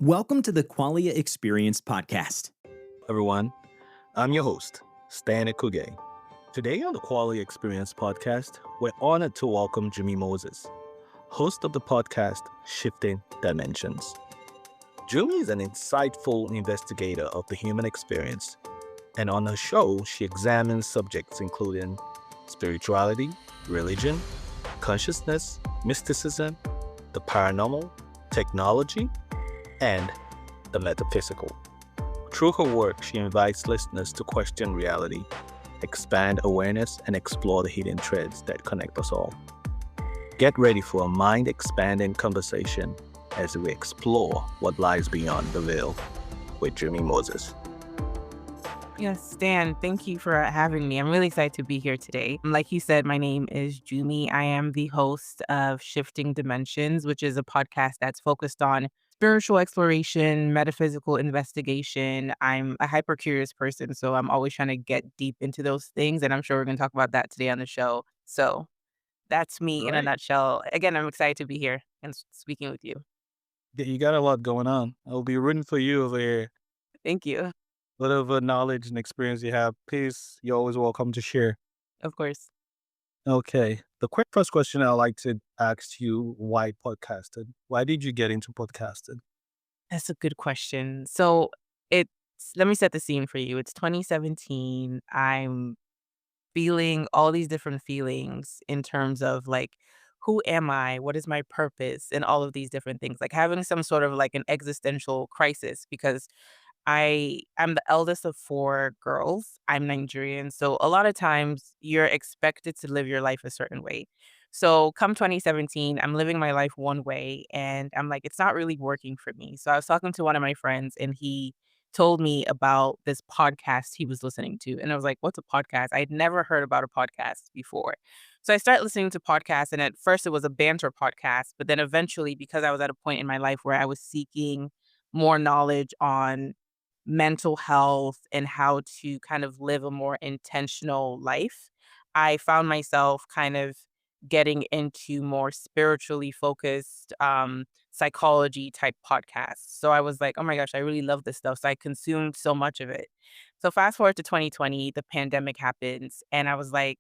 Welcome to the Qualia Experience podcast. Everyone, I'm your host, Stan Ikuge. Today on the Quality Experience podcast, we're honored to welcome Jummie Moses, host of the podcast Shifting Dimensions. Jummie is an insightful investigator of the human experience, and on her show, she examines subjects including spirituality, religion, consciousness, mysticism, the paranormal, technology, and the metaphysical. Through her work, she invites listeners to question reality, expand awareness, and explore the hidden threads that connect us all. Get ready for a mind-expanding conversation as we explore what lies beyond the veil with Jummie Moses. Yes, Stan, thank you for having me. I'm really excited to be here today. Like you said, my name is Jummie. I am the host of Shifting Dimensions, which is a podcast that's focused on spiritual exploration, metaphysical investigation. I'm a hyper curious person, so I'm always trying to get deep into those things. And I'm sure we're going to talk about that today on the show. So that's me in a Right. nutshell. Again, I'm excited to be here and speaking with you. You got a lot going on. I'll be rooting for you over here. Thank you. Whatever knowledge and experience you have, please, you're always welcome to share. Of course. Okay. The quick first question I'd like to ask you, why podcasting? Why did you get into podcasting? That's a good question. So it's let me set the scene for you. It's 2017. I'm feeling all these different feelings in terms of like, who am I? What is my purpose? And all of these different things. Like having some sort of like an existential crisis because I'm the eldest of four girls. I'm Nigerian. So a lot of times you're expected to live your life a certain way. So come 2017, I'm living my life one way and I'm like, it's not really working for me. So I was talking to one of my friends and he told me about this podcast he was listening to. And I was like, what's a podcast? I had never heard about a podcast before. So I started listening to podcasts. And at first it was a banter podcast. But then eventually, because I was at a point in my life where I was seeking more knowledge on mental health and how to kind of live a more intentional life, I found myself kind of getting into more spiritually focused psychology type podcasts. So I was like, oh my gosh, I really love this stuff. So I consumed so much of it. So fast forward to 2020, the pandemic happens. And I was like,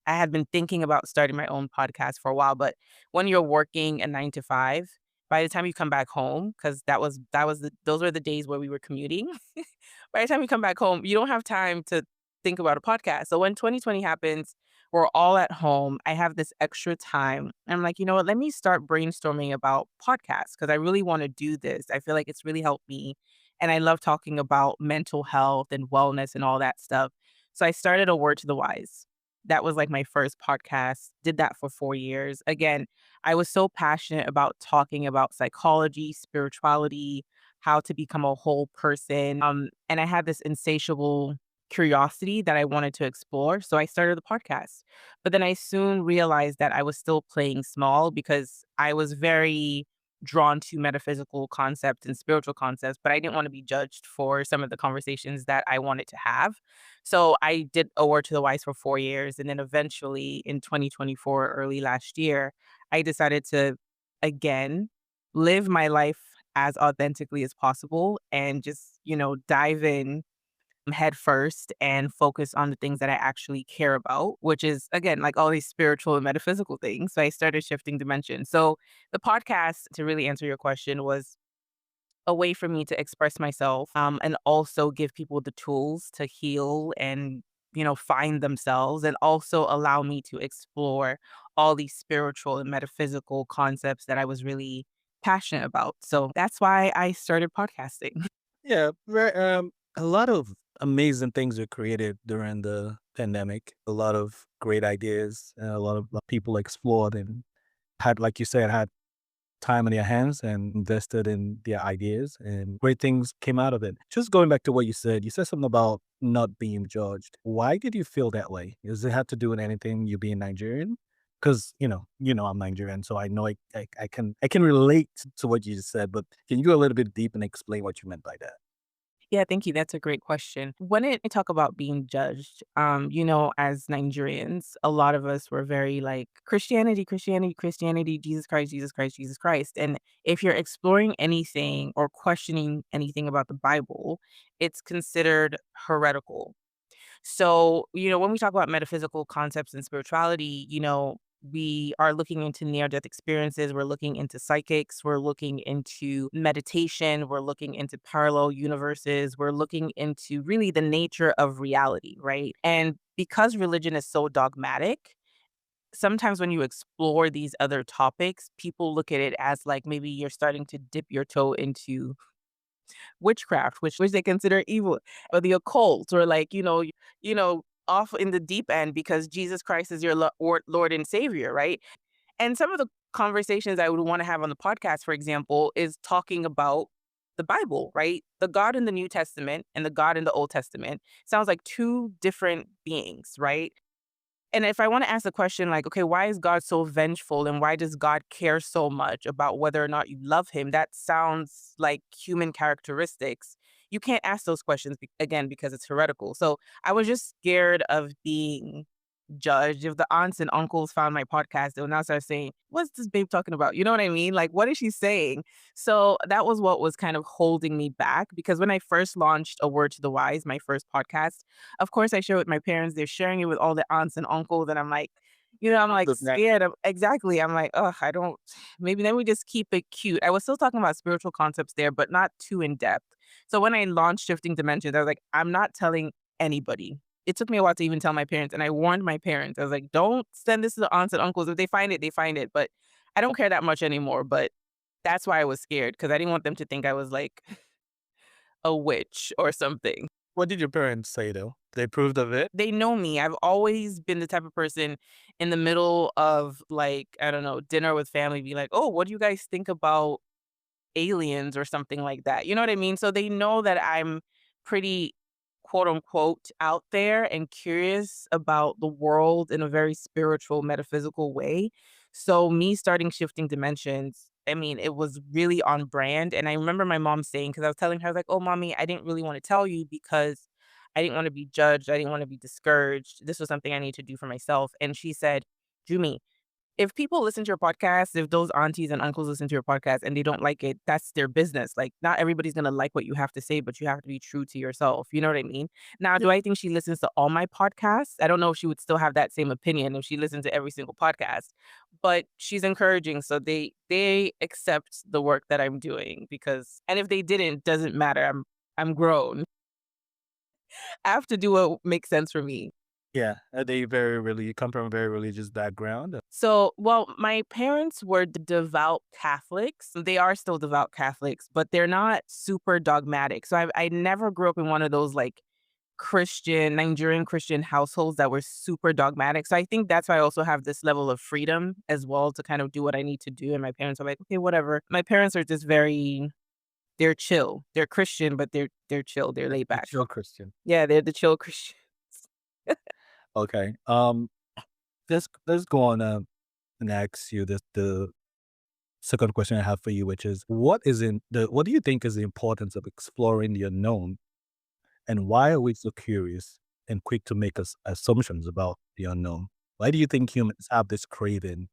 I had been thinking about starting my own podcast for a while, but when you're working a 9 to 5, by the time you come back home, because those were the days where we were commuting. By the time you come back home, you don't have time to think about a podcast. So when 2020 happens, we're all at home. I have this extra time. I'm like, you know what? Let me start brainstorming about podcasts because I really want to do this. I feel like it's really helped me. And I love talking about mental health and wellness and all that stuff. So I started A Word to the Wise. That was like my first podcast. Did that for 4 years. Again, I was so passionate about talking about psychology, spirituality, how to become a whole person. And I had this insatiable curiosity that I wanted to explore. So I started the podcast. But then I soon realized that I was still playing small because I was very drawn to metaphysical concepts and spiritual concepts, but I didn't want to be judged for some of the conversations that I wanted to have. So I did A Word to the Wise for 4 years. And then eventually in 2024, early last year, I decided to again live my life as authentically as possible and just, dive in head first and focus on the things that I actually care about, which is again like all these spiritual and metaphysical things. So I started Shifting Dimensions. So the podcast, to really answer your question, was a way for me to express myself and also give people the tools to heal and find themselves, and also allow me to explore all these spiritual and metaphysical concepts that I was really passionate about. So that's why I started podcasting. Yeah, a lot of amazing things were created during the pandemic. A lot of great ideas, a lot of people explored and had, like you said, had time on their hands and invested in their ideas, and great things came out of it. Just going back to what you said something about not being judged. Why did you feel that way? Does it have to do with anything, you being Nigerian? Because I'm Nigerian, so I know I can relate to what you just said. But can you go a little bit deep and explain what you meant by that? Yeah, thank you. That's a great question. When I talk about being judged, as Nigerians, a lot of us were very like Christianity, Christianity, Christianity, Jesus Christ, Jesus Christ, Jesus Christ. And if you're exploring anything or questioning anything about the Bible, it's considered heretical. So, when we talk about metaphysical concepts and spirituality, we are looking into near death experiences. We're looking into psychics. We're looking into meditation. We're looking into parallel universes. We're looking into really the nature of reality, right? And because religion is so dogmatic, sometimes when you explore these other topics, people look at it as like maybe you're starting to dip your toe into witchcraft, which they consider evil, or the occult, or like, off in the deep end because Jesus Christ is your Lord and Savior, right? And some of the conversations I would want to have on the podcast, for example, is talking about the Bible, right? The God in the New Testament and the God in the Old Testament sounds like two different beings, right? And if I want to ask the question like, okay, why is God so vengeful and why does God care so much about whether or not you love him? That sounds like human characteristics. You can't ask those questions again because it's heretical. So I was just scared of being judged. If the aunts and uncles found my podcast, they would now start saying, "What's this babe talking about?" You know what I mean? Like, what is she saying? So that was what was kind of holding me back because when I first launched A Word to the Wise, my first podcast, of course I share with my parents. They're sharing it with all the aunts and uncles, and I'm like, I'm like scared of exactly. I'm like, oh, I don't. Maybe then we just keep it cute. I was still talking about spiritual concepts there, but not too in depth. So when I launched Shifting Dimensions, I was like, I'm not telling anybody. It took me a while to even tell my parents, and I warned my parents. I was like, "Don't send this to the aunts and uncles. If they find it, they find it." But I don't care that much anymore. But that's why I was scared because I didn't want them to think I was like a witch or something. What did your parents say though? They approved of it? They know me. I've always been the type of person in the middle of like, I don't know, dinner with family, be like, "Oh, what do you guys think about aliens or something like that?" You know what I mean? So they know that I'm pretty quote unquote out there and curious about the world in a very spiritual, metaphysical way. So me starting Shifting Dimensions, I mean, it was really on brand. And I remember my mom saying, because I was telling her, I was like, "Oh, mommy, I didn't really want to tell you because I didn't want to be judged. I didn't want to be discouraged. This was something I need to do for myself." And she said, "Jumi, if people listen to your podcast, if those aunties and uncles listen to your podcast and they don't like it, that's their business. Like, not everybody's gonna like what you have to say, but you have to be true to yourself." You know what I mean? Now, do I think she listens to all my podcasts? I don't know if she would still have that same opinion if she listened to every single podcast, but she's encouraging, so they accept the work that I'm doing because, and if they didn't, doesn't matter. I'm grown. I have to do what makes sense for me. Yeah. Are they come from a very religious background? So, well, my parents were devout Catholics. They are still devout Catholics, but they're not super dogmatic. So I never grew up in one of those like Nigerian Christian households that were super dogmatic. So I think that's why I also have this level of freedom as well to kind of do what I need to do. And my parents are like, okay, whatever. My parents are just they're chill. They're Christian, but they're chill. They're laid A back. chill Christian. Yeah, they're the chill Christians. Okay. Let's go on and ask you the second question I have for you, which is what do you think is the importance of exploring the unknown, and why are we so curious and quick to make assumptions about the unknown? Why do you think humans have this craving?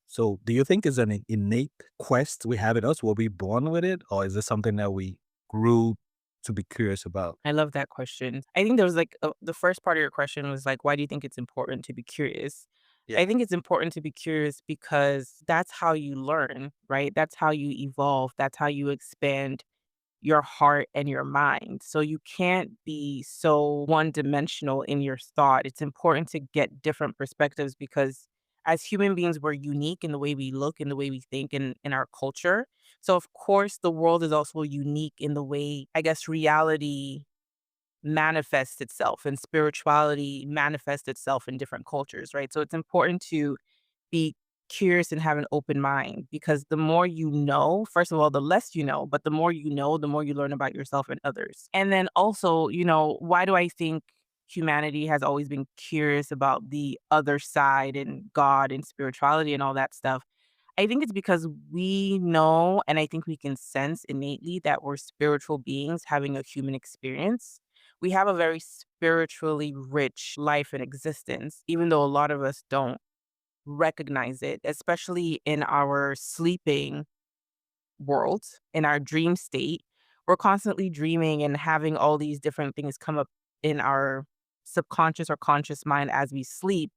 So, do you think it's an innate quest we have in us? Were we born with it, or is this something that we grew to be curious about? I love that question. I think there was like the first part of your question was like, why do you think it's important to be curious? Yeah. I think it's important to be curious because that's how you learn, right? That's how you evolve. That's how you expand your heart and your mind. So you can't be so one dimensional in your thought. It's important to get different perspectives because as human beings, we're unique in the way we look, in the way we think, in our culture. So, of course, the world is also unique in the way, I guess, reality manifests itself and spirituality manifests itself in different cultures, right? So, it's important to be curious and have an open mind because the more you know, first of all, the less you know, but the more you know, the more you learn about yourself and others. And then also, why do I think humanity has always been curious about the other side and God and spirituality and all that stuff? I think it's because we know and I think we can sense innately that we're spiritual beings having a human experience. We have a very spiritually rich life and existence, even though a lot of us don't recognize it, especially in our sleeping world, in our dream state. We're constantly dreaming and having all these different things come up in our subconscious or conscious mind as we sleep.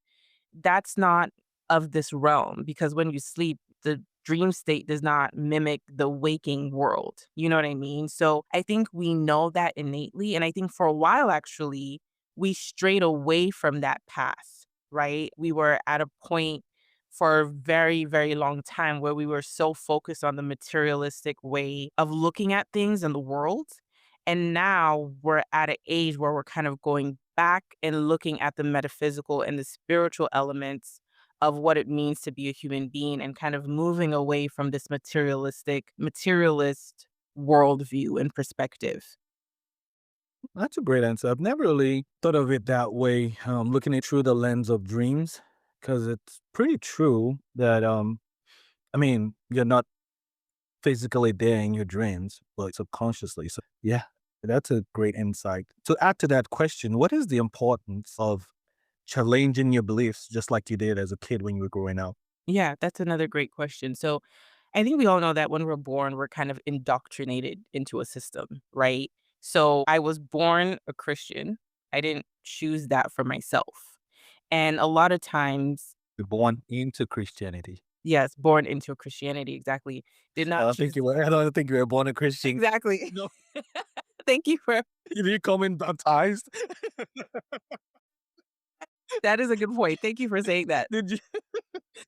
That's not of this realm because when you sleep, the dream state does not mimic the waking world. You know what I mean? So I think we know that innately. And I think for a while, actually, we strayed away from that path, right? We were at a point for a very, very long time where we were so focused on the materialistic way of looking at things in the world. And now we're at an age where we're kind of going back and looking at the metaphysical and the spiritual elements of what it means to be a human being and kind of moving away from this materialist worldview and perspective. That's a great answer. I've never really thought of it that way, looking it through the lens of dreams, because it's pretty true that, I mean, you're not physically there in your dreams, but subconsciously. So, yeah, that's a great insight. To add to that question, what is the importance of challenging your beliefs just like you did as a kid when you were growing up? Yeah, that's another great question. So I think we all know that when we're born, we're kind of indoctrinated into a system, right? So I was born a Christian. I didn't choose that for myself. And a lot of times, You're born into Christianity. yes, born into Christianity, exactly. Did I not don't think choose you were. I don't think you were born a Christian. exactly. No, Thank you for you didn't come in baptized. that is a good point. Thank you for saying that. Did you?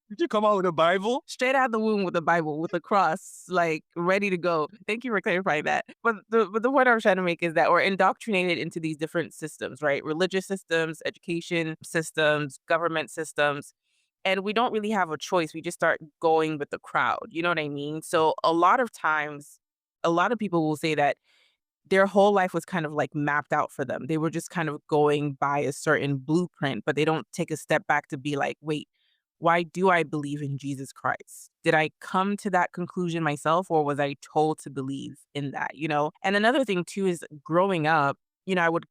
Did you come out with a Bible? Straight out the womb with the Bible, with the cross, like ready to go. Thank you for clarifying that. But the point I was trying to make is that we're indoctrinated into these different systems, right? Religious systems, education systems, government systems. And we don't really have a choice. We just start going with the crowd. You know what I mean? So a lot of times, a lot of people will say that their whole life was kind of like mapped out for them. They were just kind of going by a certain blueprint, but they don't take a step back to be like, wait, why do I believe in Jesus Christ? Did I come to that conclusion myself or was I told to believe in that, you know? And another thing too is growing up, I would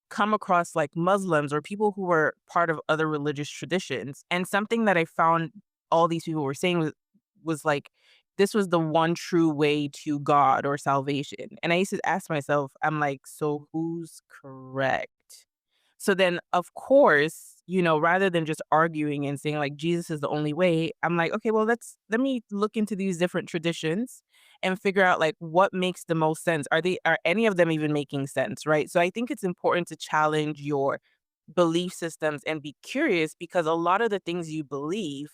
come across like Muslims or people who were part of other religious traditions. And something that I found all these people were saying was like, this was the one true way to God or salvation. And I used to ask myself, I'm like, so who's correct? So then, of course, rather than just arguing and saying like Jesus is the only way, I'm like, okay, well, let me look into these different traditions and figure out like what makes the most sense. Are any of them even making sense, right? So I think it's important to challenge your belief systems and be curious because a lot of the things you believe,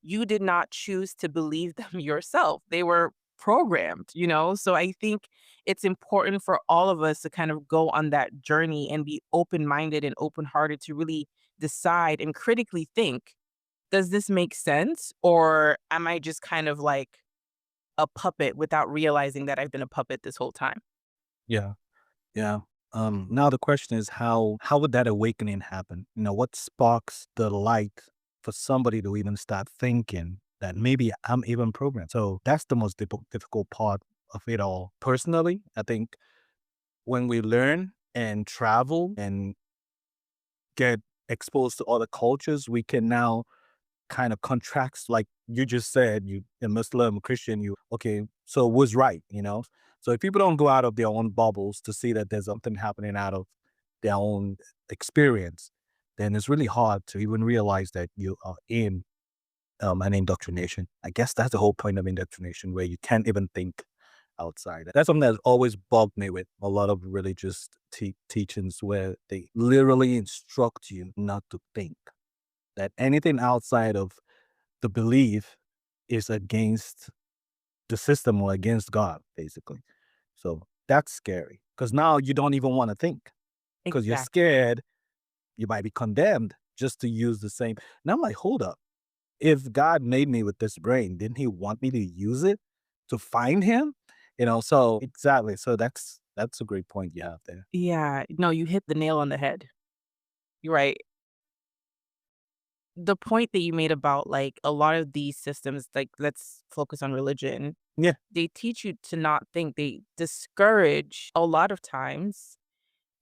you did not choose to believe them yourself. They were programmed, you know? So I think it's important for all of us to kind of go on that journey and be open-minded and open-hearted to really decide and critically think, does this make sense? Or am I just kind of like a puppet without realizing that I've been a puppet this whole time? Yeah, yeah. Now the question is how would that awakening happen? What sparks the light for somebody to even start thinking that maybe I'm even programmed? So that's the most difficult part of it all. Personally, I think when we learn and travel and get exposed to other cultures, we can now kind of contracts like you just said, you a Muslim, Christian, you okay, so what's right? So if people don't go out of their own bubbles to see that there's something happening out of their own experience, then it's really hard to even realize that you are in an indoctrination. I guess that's the whole point of indoctrination, where you can't even think outside. That's something that's always bugged me with a lot of religious teachings, where they literally instruct you not to think, that anything outside of the belief is against the system or against God, basically. So that's scary because now you don't even want to think because you're Exactly. scared you might be condemned just to use the same. And I'm like, hold up. If God made me with this brain, didn't he want me to use it to find him? So exactly. So that's a great point you have there. Yeah. No, you hit the nail on the head. You're right. the point that you made about like a lot of these systems, like let's focus on religion, Yeah. they teach you to not think. They discourage a lot of times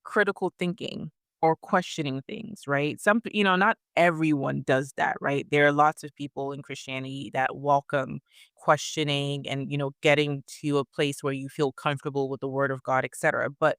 critical thinking or questioning things, right? Not everyone does that, right? There are lots of people in Christianity that welcome questioning and, getting to a place where you feel comfortable with the word of God, etc. But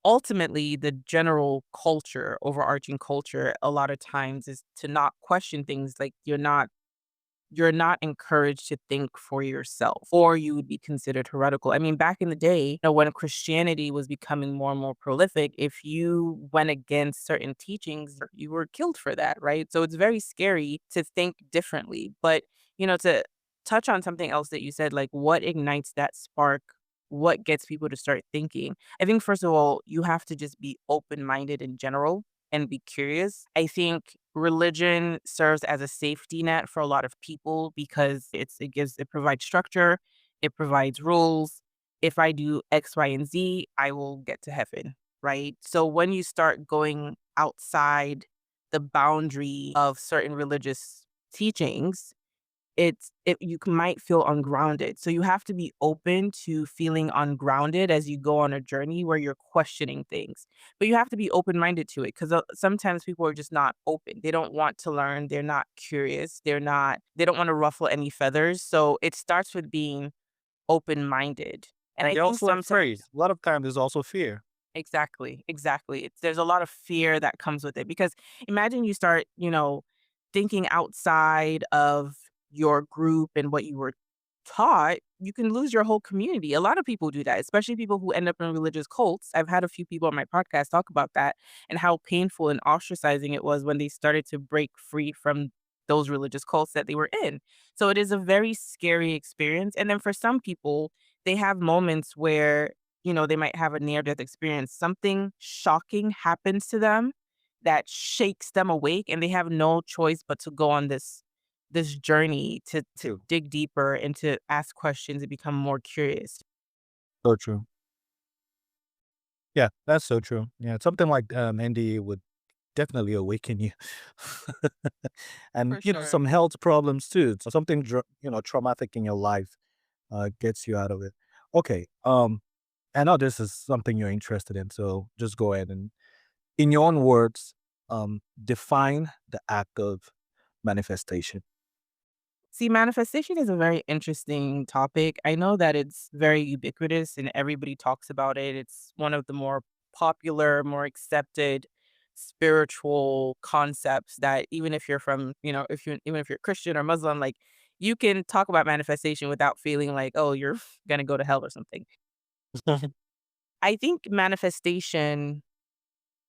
ultimately, the general culture, overarching culture, a lot of times is to not question things. Like you're not encouraged to think for yourself, or you would be considered heretical. I mean, back in the day, when Christianity was becoming more and more prolific, if you went against certain teachings, you were killed for that, right? So it's very scary to think differently. But, to touch on something else that you said, like what ignites that spark, what gets people to start thinking? I think, first of all, you have to just be open minded in general and be curious. I think religion serves as a safety net for a lot of people because it provides structure, it provides rules. If I do X, Y, and Z, I will get to heaven, right? So when you start going outside the boundary of certain religious teachings, you might feel ungrounded. So you have to be open to feeling ungrounded as you go on a journey where you're questioning things. But you have to be open-minded to it because sometimes people are just not open. They don't want to learn, they're not curious, they don't want to ruffle any feathers. So it starts with being open-minded. And I They're think also sometimes afraid. A lot of times there's also fear. exactly, exactly. There's a lot of fear that comes with it because imagine you start, thinking outside of your group and what you were taught, you can lose your whole community. A lot of people do that, especially people who end up in religious cults. I've had a few people on my podcast talk about that and how painful and ostracizing it was when they started to break free from those religious cults that they were in. So it is a very scary experience. And then for some people, they have moments where they might have a near death experience. Something shocking happens to them that shakes them awake, and they have no choice but to go on this journey to True. dig deeper and to ask questions and become more curious. So true. Yeah, that's so true. Yeah, something like NDE would definitely awaken you. And For sure. some health problems too. So something traumatic in your life gets you out of it. Okay. I know this is something you're interested in, so just go ahead and, in your own words, define the act of manifestation. See, manifestation is a very interesting topic. I know that it's very ubiquitous and everybody talks about it. It's one of the more popular, more accepted spiritual concepts that even if you're from, even if you're Christian or Muslim, like you can talk about manifestation without feeling like, oh, you're going to go to hell or something. I think manifestation,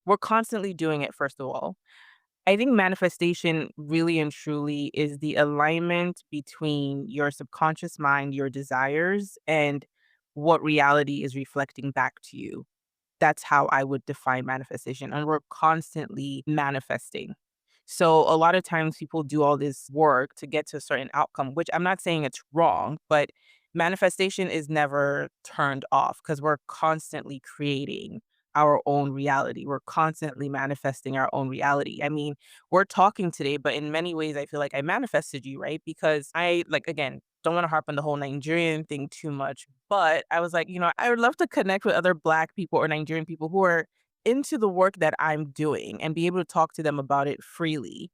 we're constantly doing it, first of all. I think manifestation really and truly is the alignment between your subconscious mind, your desires, and what reality is reflecting back to you. That's how I would define manifestation. And we're constantly manifesting. So a lot of times people do all this work to get to a certain outcome, which I'm not saying it's wrong, but manifestation is never turned off because we're constantly creating our own reality. We're constantly manifesting our own reality. I mean, we're talking today, but in many ways, I feel like I manifested you, right? Because I, like, again, don't want to harp on the whole Nigerian thing too much, but I was like, I would love to connect with other Black people or Nigerian people who are into the work that I'm doing and be able to talk to them about it freely.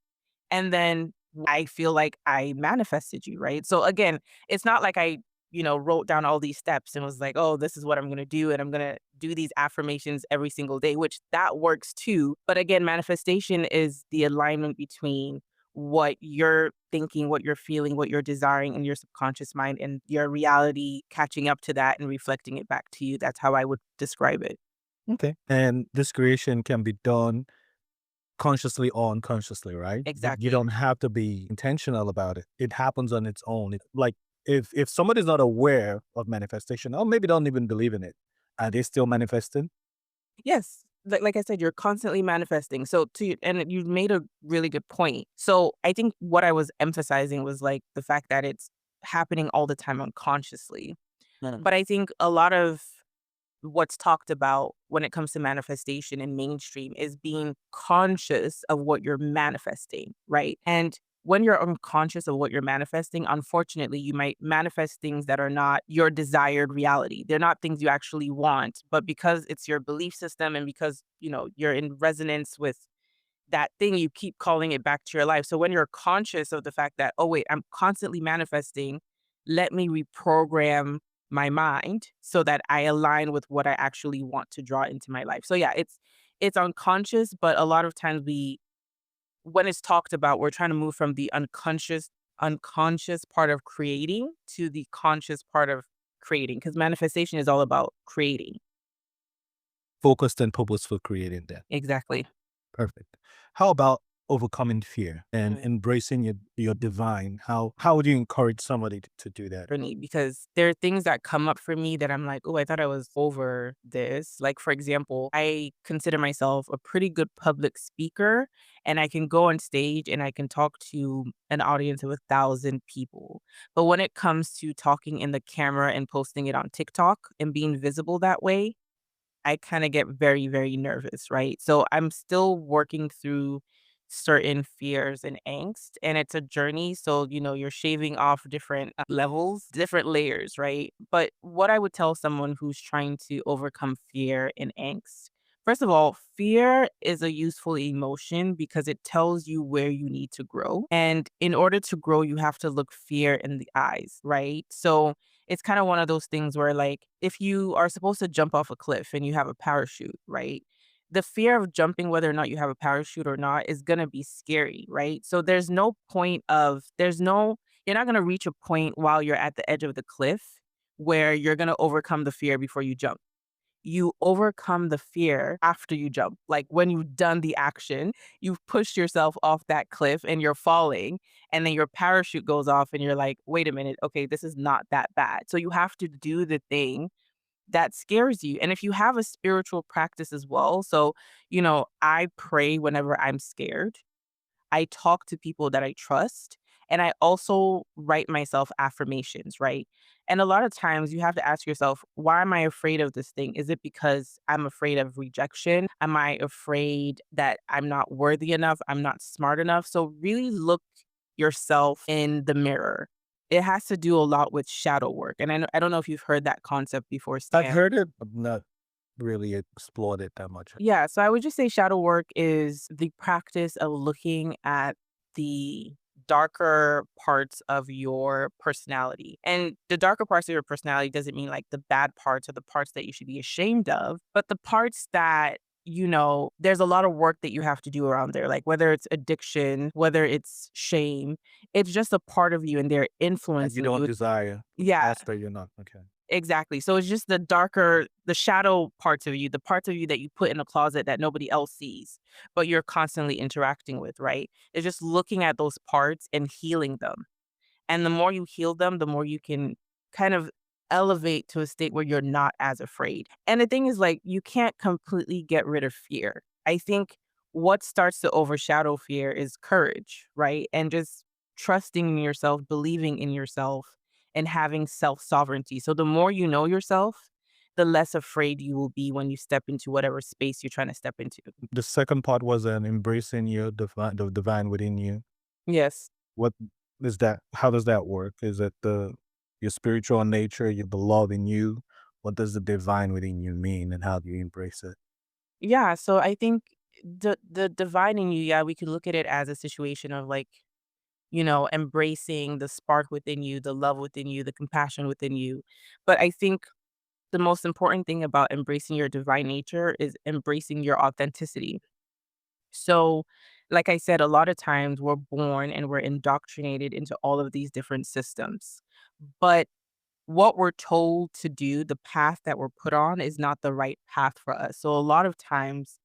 And then I feel like I manifested you, right? So again, it's not like I, wrote down all these steps and was like, oh, this is what I'm going to do. And I'm going to do these affirmations every single day, which that works too. But again, manifestation is the alignment between what you're thinking, what you're feeling, what you're desiring in your subconscious mind and your reality catching up to that and reflecting it back to you. That's how I would describe it. Okay. And this creation can be done consciously or unconsciously, right? You Exactly. don't have to be intentional about it. It happens on its own. Like if somebody's not aware of manifestation, or maybe don't even believe in it, are they still manifesting? Yes. Like I said, you're constantly manifesting. So and you made a really good point. So I think what I was emphasizing was like the fact that it's happening all the time unconsciously. Mm. But I think a lot of what's talked about when it comes to manifestation in mainstream is being conscious of what you're manifesting, right? And when you're unconscious of what you're manifesting, unfortunately, you might manifest things that are not your desired reality. They're not things you actually want, but because it's your belief system and because, you're in resonance with that thing, you keep calling it back to your life. So when you're conscious of the fact that, oh, wait, I'm constantly manifesting, let me reprogram my mind so that I align with what I actually want to draw into my life. So yeah, it's unconscious, but a lot of times when it's talked about, we're trying to move from the unconscious part of creating to the conscious part of creating, because manifestation is all about creating. Focused and purposeful creating that. Exactly. Perfect. How about overcoming fear and Mm. embracing your divine? How would you encourage somebody to do that? For me, because there are things that come up for me that I'm like, oh, I thought I was over this. Like, for example, I consider myself a pretty good public speaker, and I can go on stage and I can talk to an audience of 1,000 people. But when it comes to talking in the camera and posting it on TikTok and being visible that way, I kinda get very, very nervous, right? So I'm still working through certain fears and angst, and it's a journey. So, you're shaving off different levels, different layers, right? But what I would tell someone who's trying to overcome fear and angst, first of all, fear is a useful emotion because it tells you where you need to grow. And in order to grow, you have to look fear in the eyes, right? So it's kind of one of those things where, like, if you are supposed to jump off a cliff and you have a parachute, right? The fear of jumping, whether or not you have a parachute or not, is going to be scary, right? So you're not going to reach a point while you're at the edge of the cliff where you're going to overcome the fear before you jump. You overcome the fear after you jump. Like, when you've done the action, you've pushed yourself off that cliff and you're falling, and then your parachute goes off and you're like, wait a minute, okay, this is not that bad. So you have to do the thing that scares you. And if you have a spiritual practice as well, so, I pray whenever I'm scared. I talk to people that I trust, and I also write myself affirmations, right? And a lot of times you have to ask yourself, why am I afraid of this thing? Is it because I'm afraid of rejection? Am I afraid that I'm not worthy enough? I'm not smart enough? So really look yourself in the mirror. It has to do a lot with shadow work. And I don't know if you've heard that concept before, I've Stan. heard it, but not really explored it that much. Yeah, so I would just say shadow work is the practice of looking at the darker parts of your personality. And the darker parts of your personality doesn't mean like the bad parts or the parts that you should be ashamed of, but the parts that there's a lot of work that you have to do around there, like whether it's addiction, whether it's shame, it's just a part of you and they're And you influencing don't you. desire Yeah, aspect you're not. Okay. exactly. So it's just the shadow parts of you, the parts of you that you put in a closet that nobody else sees, but you're constantly interacting with, right? It's just looking at those parts and healing them. And the more you heal them, the more you can kind of elevate to a state where you're not as afraid. And the thing is, like, you can't completely get rid of fear. I think what starts to overshadow fear is courage, right? And just trusting in yourself, believing in yourself, and having self sovereignty. So the more you know yourself, the less afraid you will be when you step into whatever space you're trying to step into. The second part was an embracing your divine, the divine within you. Yes. What is that? How does that work? Is it your spiritual nature, your beloved in you? What does the divine within you mean, and how do you embrace it? Yeah. So I think the divine in you, yeah, we could look at it as a situation of like, embracing the spark within you, the love within you, the compassion within you. But I think the most important thing about embracing your divine nature is embracing your authenticity. So, like I said, a lot of times we're born and we're indoctrinated into all of these different systems. But what we're told to do, the path that we're put on, is not the right path for us. So, a lot of times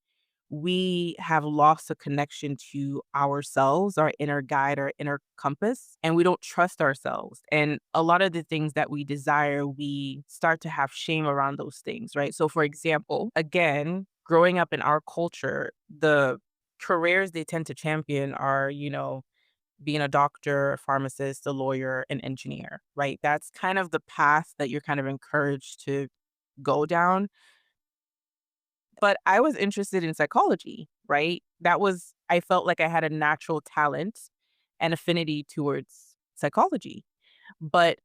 we have lost a connection to ourselves, our inner guide, our inner compass, and we don't trust ourselves. And a lot of the things that we desire, we start to have shame around those things, right? So, for example, again, growing up in our culture, the careers they tend to champion are, being a doctor, a pharmacist, a lawyer, an engineer, right? That's kind of the path that you're kind of encouraged to go down. But I was interested in psychology, right? I felt like I had a natural talent and affinity towards psychology, but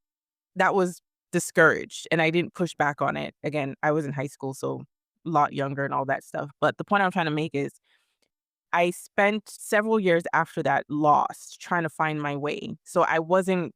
that was discouraged and I didn't push back on it. Again, I was in high school, so a lot younger and all that stuff. But the point I'm trying to make is I spent several years after that lost trying to find my way. So I wasn't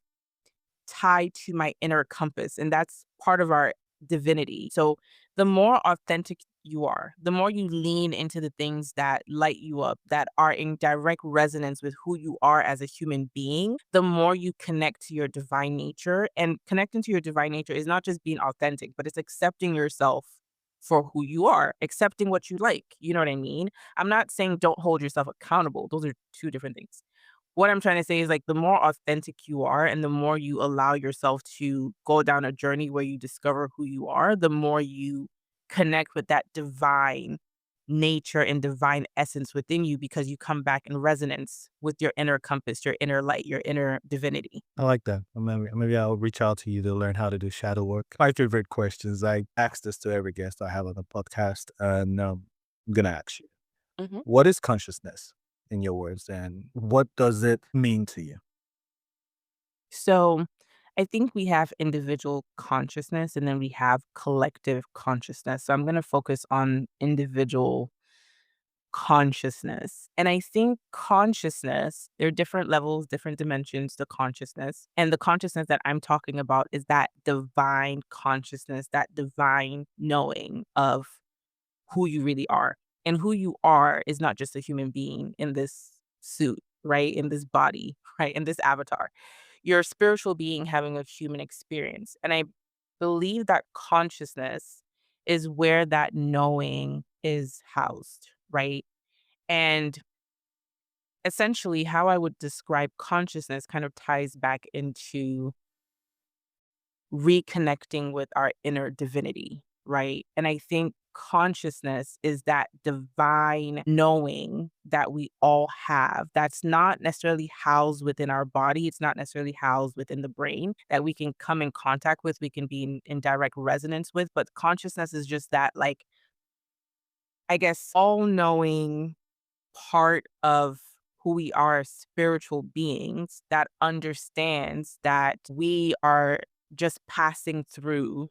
tied to my inner compass, and that's part of our divinity. So the more authentic you are, the more you lean into the things that light you up, that are in direct resonance with who you are as a human being, the more you connect to your divine nature. And connecting to your divine nature is not just being authentic, but it's accepting yourself for who you are, accepting what you like. You know what I mean? I'm not saying don't hold yourself accountable. Those are two different things. What I'm trying to say is, like, the more authentic you are and the more you allow yourself to go down a journey where you discover who you are, the more you connect with that divine nature and divine essence within you because you come back in resonance with your inner compass, your inner light, your inner divinity. I like that. Maybe I'll reach out to you to learn how to do shadow work. My favorite questions. I ask this to every guest I have on the podcast, and I'm gonna ask you: Mhm. what is consciousness, in your words, and what does it mean to you? So I think we have individual consciousness and then we have collective consciousness. So I'm going to focus on individual consciousness. And I think consciousness, there are different levels, different dimensions to consciousness. And the consciousness that I'm talking about is that divine consciousness, that divine knowing of who you really are. And who you are is not just a human being in this suit, right? In this body, right? In this avatar. You're a spiritual being having a human experience. And I believe that consciousness is where that knowing is housed, right? And essentially, how I would describe consciousness kind of ties back into reconnecting with our inner divinity, right? And I think consciousness is that divine knowing that we all have that's not necessarily housed within our body. It's not necessarily housed within the brain that we can come in contact with, we can be in direct resonance with. But consciousness is just that, like, I guess, all knowing part of who we are as spiritual beings that understands that we are just passing through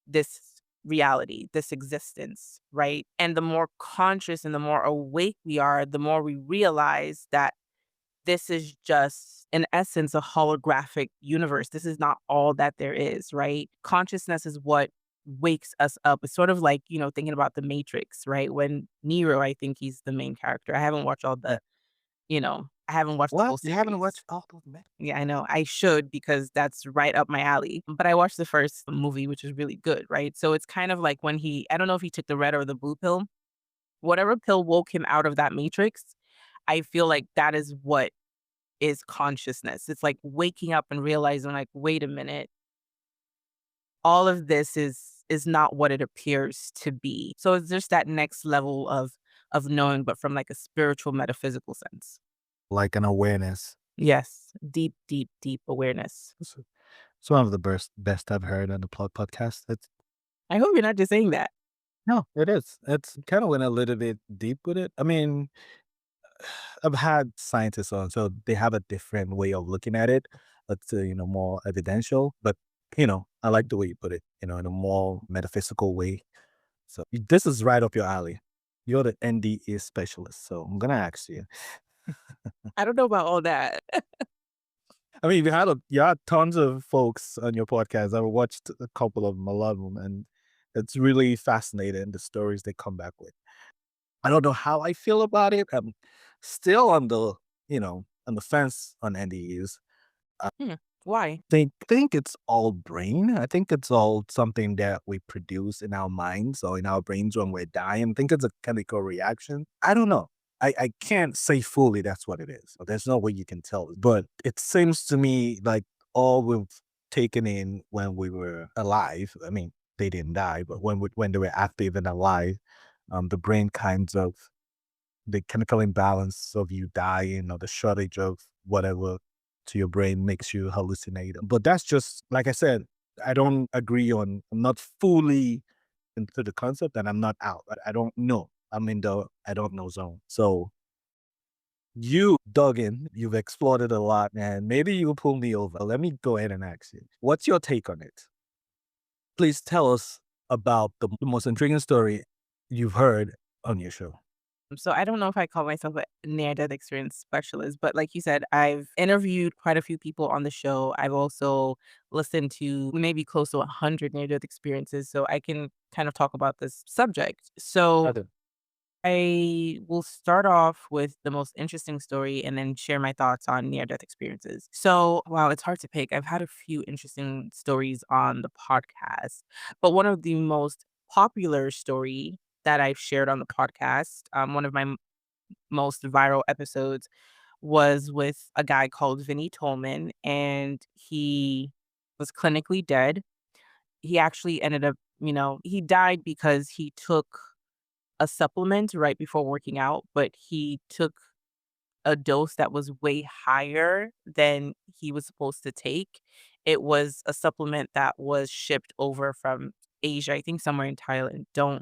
this reality, this existence, right? And the more conscious and the more awake we are, the more we realize that this is just, in essence, a holographic universe. This is not all that there is, right? Consciousness is what wakes us up. It's sort of like, thinking about the Matrix, right? When Neo, I think he's the main character. I haven't watched the What? whole You haven't series. watched all those men? Yeah, I know. I should because that's right up my alley. But I watched the first movie, which is really good, right? So it's kind of like when I don't know if he took the red or the blue pill. Whatever pill woke him out of that matrix, I feel like that is what is consciousness. It's like waking up and realizing, like, wait a minute, all of this is not what it appears to be. So it's just that next level of knowing, but from like a spiritual metaphysical sense. Like an awareness. Yes. Deep, deep, deep awareness. It's one of the best I've heard on the podcast. It's I hope you're not just saying that. no, it is. It's kind of went a little bit deep with it. I mean, I've had scientists on, so they have a different way of looking at it. It's more evidential, but I like the way you put it. In a more metaphysical way. So this is right up your alley. You're the NDE specialist, so I'm gonna ask you. I don't know about all that. I mean, you had tons of folks on your podcast. I watched a couple of them, a lot of them, and it's really fascinating the stories they come back with. I don't know how I feel about it. I'm still on the fence on NDEs. I Hmm. Why? think it's all brain. I think it's all something that we produce in our minds or in our brains when we're dying. I think it's a chemical reaction. I don't know. I can't say fully that's what it is. There's no way you can tell. But it seems to me like all we've taken in when we were alive. I mean, they didn't die, but when they were active and alive, the brain kinds of the chemical imbalance of you dying or the shortage of whatever to your brain makes you hallucinate. But that's just like I said, I don't agree on. I'm not fully into the concept and I'm not out. But I don't know. I'm in the I don't know zone. So you dug in, you've explored it a lot, and maybe you pull me over. Let me go ahead and ask you, what's your take on it? Please tell us about the most intriguing story you've heard on your show. So I don't know if I call myself a near-death experience specialist, but like you said, I've interviewed quite a few people on the show. I've also listened to maybe close to 100 near-death experiences, so I can kind of talk about this subject. So Other- I will start off with the most interesting story and then share my thoughts on near-death experiences. So, wow, it's hard to pick. I've had a few interesting stories on the podcast, but one of the most popular story that I've shared on the podcast, one of my most viral episodes was with a guy called Vinny Tolman, and he was clinically dead. He actually ended up, he died because he took a supplement right before working out, but he took a dose that was way higher than he was supposed to take. It was a supplement that was shipped over from Asia, I think somewhere in Thailand. Don't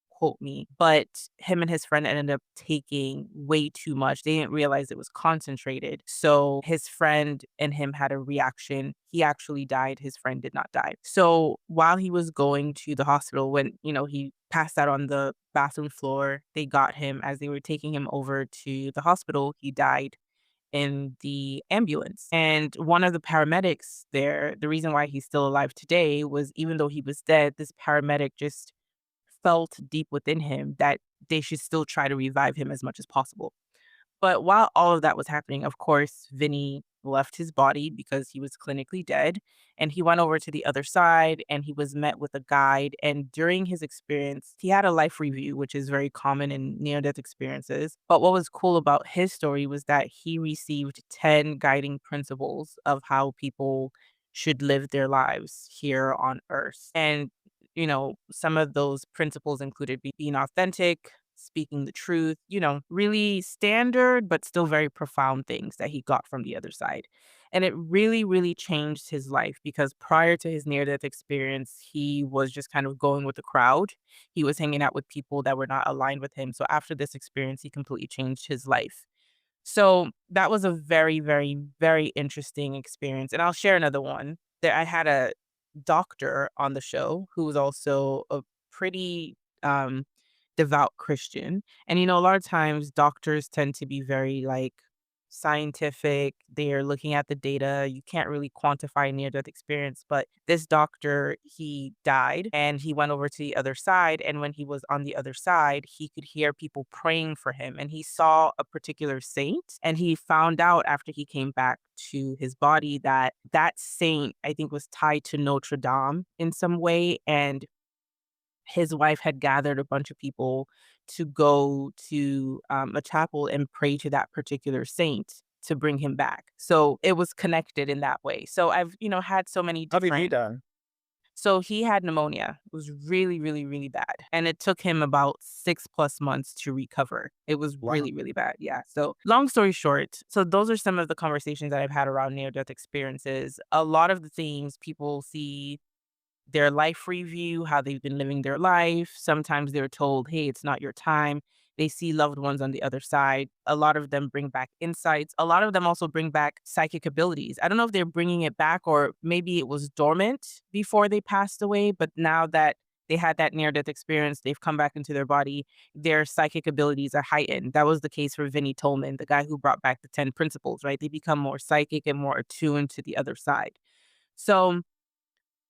quote me. But him and his friend ended up taking way too much. They didn't realize it was concentrated. So his friend and him had a reaction. He actually died. His friend did not die. So while he was going to the hospital, when, he passed out on the bathroom floor, they got him as they were taking him over to the hospital. He died in the ambulance. And one of the paramedics there, the reason why he's still alive today was even though he was dead, this paramedic just felt deep within him that they should still try to revive him as much as possible. But while all of that was happening, of course, Vinny left his body because he was clinically dead. And he went over to the other side and he was met with a guide. And during his experience, he had a life review, which is very common in near death experiences. But what was cool about his story was that he received 10 guiding principles of how people should live their lives here on earth. And some of those principles included being authentic, speaking the truth, really standard, but still very profound things that he got from the other side. And it really, really changed his life because prior to his near death experience, he was just kind of going with the crowd. He was hanging out with people that were not aligned with him. So after this experience, he completely changed his life. So that was a very, very, very interesting experience. And I'll share another one. That I had a doctor on the show who was also a pretty devout Christian. And a lot of times doctors tend to be very like scientific. They're looking at the data. You can't really quantify near death experience. But this doctor, he died and he went over to the other side. And when he was on the other side, he could hear people praying for him. And he saw a particular saint. And he found out after he came back to his body that that saint, I think, was tied to Notre Dame in some way. And his wife had gathered a bunch of people to go to a chapel and pray to that particular saint to bring him back. So it was connected in that way. So I've, had so many How did he different. die? So he had pneumonia. It was really, really, really bad. And it took him about 6+ months to recover. It was Wow. really, really bad. Yeah. So long story short, so those are some of the conversations that I've had around near death experiences. A lot of the things people see their life review, how they've been living their life. Sometimes they're told, hey, it's not your time. They see loved ones on the other side. A lot of them bring back insights. A lot of them also bring back psychic abilities. I don't know if they're bringing it back or maybe it was dormant before they passed away, but now that they had that near death experience, they've come back into their body, their psychic abilities are heightened. That was the case for Vinnie Tolman, the guy who brought back the 10 principles, right? They become more psychic and more attuned to the other side. So,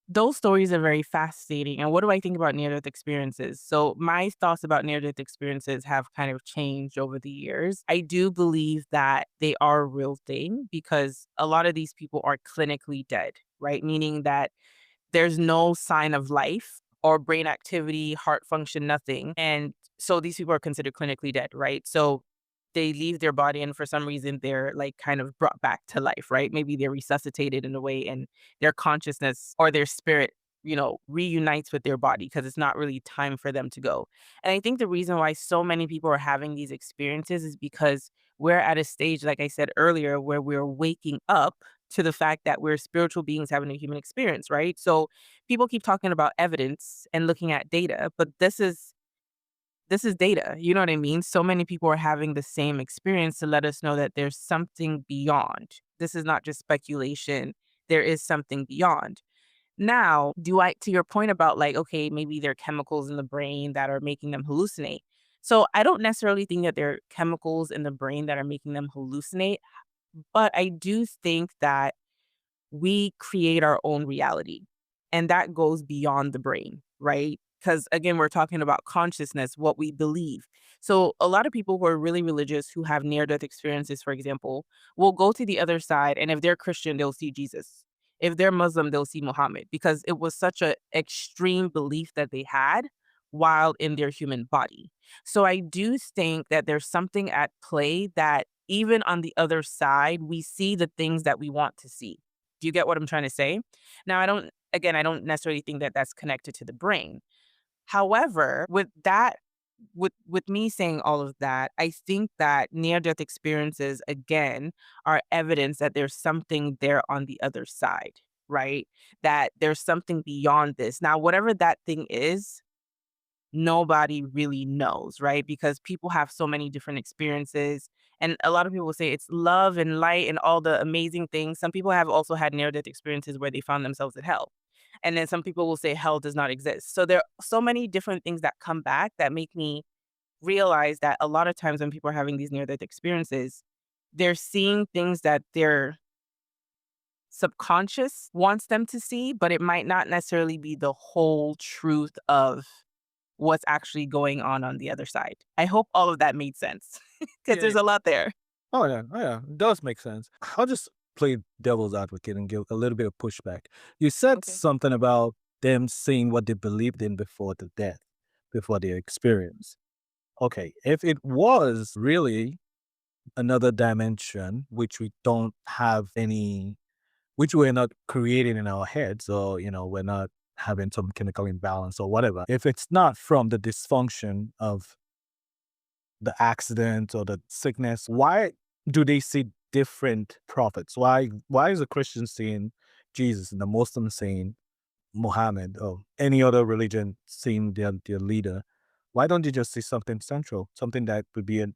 those stories are very fascinating. And what do I think about near death experiences? So, my thoughts about near death experiences have kind of changed over the years. I do believe that they are a real thing because a lot of these people are clinically dead, right? Meaning that there's no sign of life or brain activity, heart function, nothing. And so these people are considered clinically dead, right? So they leave their body and for some reason they're like kind of brought back to life, right? Maybe they're resuscitated in a way and their consciousness or their spirit, reunites with their body because it's not really time for them to go. And I think the reason why so many people are having these experiences is because we're at a stage, like I said earlier, where we're waking up to the fact that we're spiritual beings having a human experience, right? So people keep talking about evidence and looking at data, but this is data. You know what I mean? So many people are having the same experience to let us know that there's something beyond. This is not just speculation. There is something beyond. Now, do I, to your point about like, okay, maybe there are chemicals in the brain that are making them hallucinate. So I don't necessarily think that there are chemicals in the brain that are making them hallucinate, but I do think that we create our own reality. And that goes beyond the brain, right? Because again, we're talking about consciousness, what we believe. So a lot of people who are really religious, who have near death experiences, for example, will go to the other side. And if they're Christian, they'll see Jesus. If they're Muslim, they'll see Muhammad because it was such an extreme belief that they had while in their human body. So I do think that there's something at play that even on the other side, we see the things that we want to see. Do you get what I'm trying to say? Now, I don't necessarily think that that's connected to the brain. However, with that, with me saying all of that, I think that near death experiences, again, are evidence that there's something there on the other side, right? That there's something beyond this. Now, whatever that thing is, nobody really knows, right? Because people have so many different experiences. And a lot of people say it's love and light and all the amazing things. Some people have also had near death experiences where they found themselves in hell. And then some people will say hell does not exist. So there are so many different things that come back that make me realize that a lot of times when people are having these near death experiences, they're seeing things that their subconscious wants them to see, but it might not necessarily be the whole truth of what's actually going on the other side. I hope all of that made sense because Yeah. there's a lot there. Oh yeah, it does make sense. I'll just play devil's advocate and give a little bit of pushback. You said Okay. something about them seeing what they believed in before the death, before their experience. Okay, if it was really another dimension which we don't have any, which we're not creating in our heads, or we're not having some chemical imbalance or whatever. If it's not from the dysfunction of the accident or the sickness, why do they see different prophets? Why is a Christian seeing Jesus and the Muslim seeing Muhammad or any other religion seeing their leader? Why don't they just see something central, something that would be a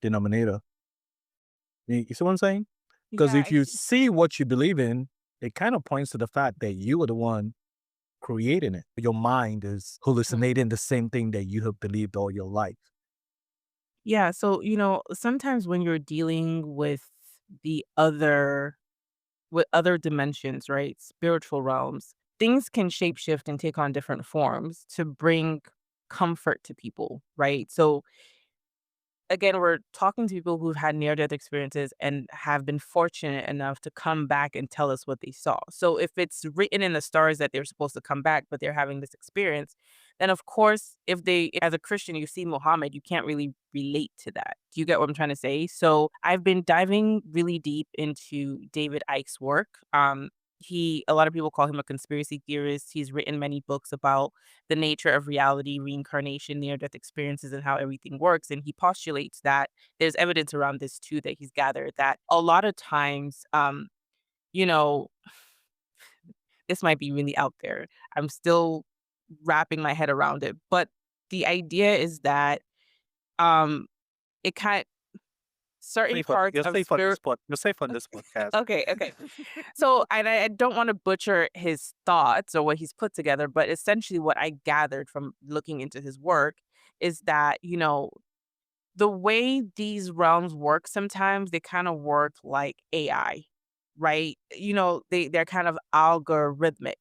denominator? You see what I'm saying? Because Yeah. if you see what you believe in, it kind of points to the fact that you are the one creating it. Your mind is hallucinating the same thing that you have believed all your life. Yeah. So, sometimes when you're dealing the other, with other dimensions, right? Spiritual realms, things can shapeshift and take on different forms to bring comfort to people, right? So again, we're talking to people who've had near death experiences and have been fortunate enough to come back and tell us what they saw. So if it's written in the stars that they're supposed to come back, but they're having this experience, then of course, as a Christian, you see Muhammad, you can't really relate to that. Do you get what I'm trying to say? So I've been diving really deep into David Icke's work. A lot of people call him a conspiracy theorist. He's written many books about the nature of reality, reincarnation, near death experiences, and how everything works. And he postulates that there's evidence around this too that he's gathered that a lot of times, you know, this might be really out there. I'm still wrapping my head around it. But the idea is that um it kind certain parts of spirit. You're safe on this podcast. Okay, okay. So, and I don't want to butcher his thoughts or what he's put together, but essentially what I gathered from looking into his work is that, the way these realms work sometimes, they kind of work like AI, right? They're kind of algorithmic.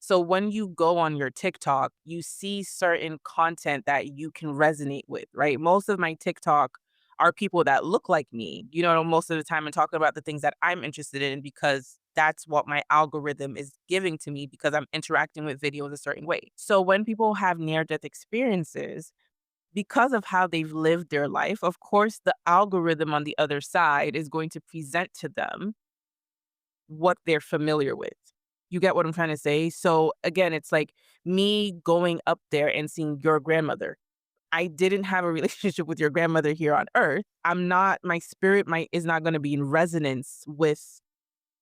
So when you go on your TikTok, you see certain content that you can resonate with, right? Most of my TikTok are people that look like me, most of the time and talking about the things that I'm interested in because that's what my algorithm is giving to me because I'm interacting with videos a certain way. So when people have near death experiences, because of how they've lived their life, of course, the algorithm on the other side is going to present to them what they're familiar with. You get what I'm trying to say? So again, it's like me going up there and seeing your grandmother. I didn't have a relationship with your grandmother here on earth. My spirit is not going to be in resonance with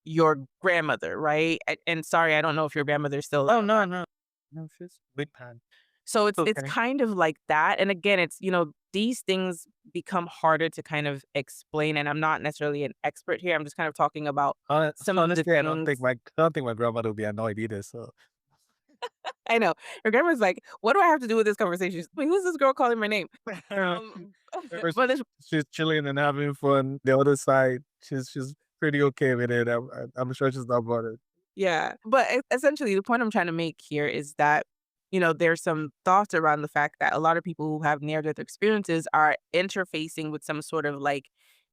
your grandmother, right? And sorry, I don't know if your grandmother's still Oh, alive. no, no. No, she's big pan. So it's Okay. kind of like that. And again, it's, these things become harder to kind of explain. And I'm not necessarily an expert here. I'm just kind of talking about some of the Honestly, things. I don't think my grandmother would be annoyed either. So I know. Your grandma's like, what do I have to do with this conversation? She's like, who's this girl calling my name? Um, Or but it's, she's chilling and having fun. The other side, she's pretty okay with it. I'm sure she's not bothered. yeah. But essentially, the point I'm trying to make here is that, there's some thoughts around the fact that a lot of people who have near death experiences are interfacing with some sort of like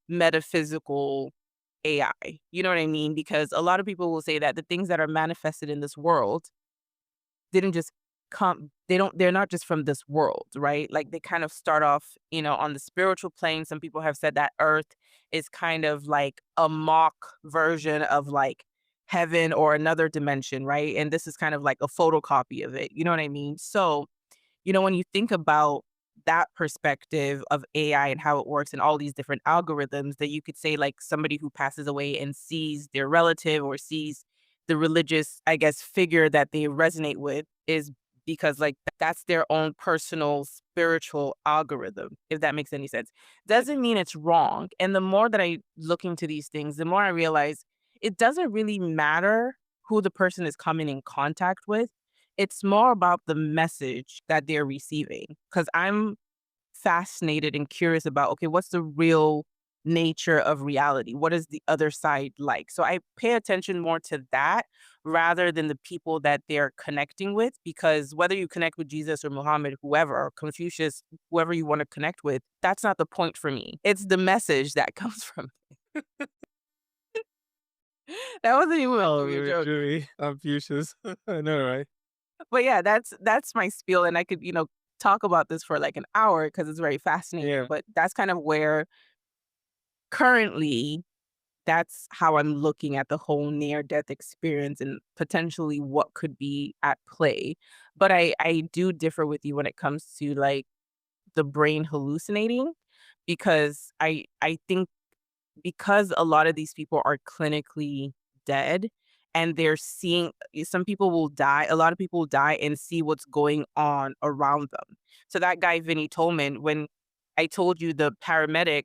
metaphysical AI. You know what I mean? Because a lot of people will say that the things that are manifested in this world didn't just come they're not just from this world, right? Like they kind of start off, on the spiritual plane. Some people have said that Earth is kind of like a mock version of like heaven or another dimension, right? And this is kind of like a photocopy of it. You know what I mean? So, when you think about that perspective of AI and how it works and all these different algorithms, that you could say like somebody who passes away and sees their relative or sees the religious, I guess, figure that they resonate with is because like that's their own personal spiritual algorithm, if that makes any sense. Doesn't mean it's wrong. And the more that I look into these things, the more I realize it doesn't really matter who the person is coming in contact with. It's more about the message that they're receiving. Because I'm fascinated and curious about, okay, what's the real nature of reality? What is the other side like? So I pay attention more to that rather than the people that they're connecting with, because whether you connect with Jesus or Muhammad, whoever, or Confucius, whoever you want to connect with, that's not the point for me. It's the message that comes from that wasn't even meant to Oh, be a joke. Julie, I'm Fuchsia's. I know, right? But yeah, that's my spiel, and I could, talk about this for like an hour because it's very fascinating. Yeah. But that's kind of where currently that's how I'm looking at the whole near death experience and potentially what could be at play. But I do differ with you when it comes to like the brain hallucinating, because I think because a lot of these people are clinically dead and they're seeing, some people will die, a lot of people will die and see what's going on around them. So that guy Vinny Tolman, when I told you the paramedic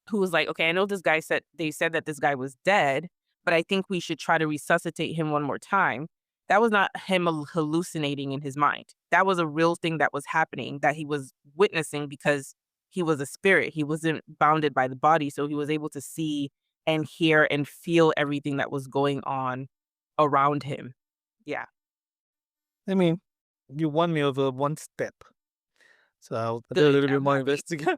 who was like, "Okay, I know this guy said they said that this guy was dead, but I think we should try to resuscitate him one more time." That was not him hallucinating in his mind. That was a real thing that was happening that he was witnessing because he was a spirit. He wasn't bounded by the body, so he was able to see and hear and feel everything that was going on around him. Yeah. I mean, you won me over one step. So I'll do a Good. little bit I'm more happy. investigate.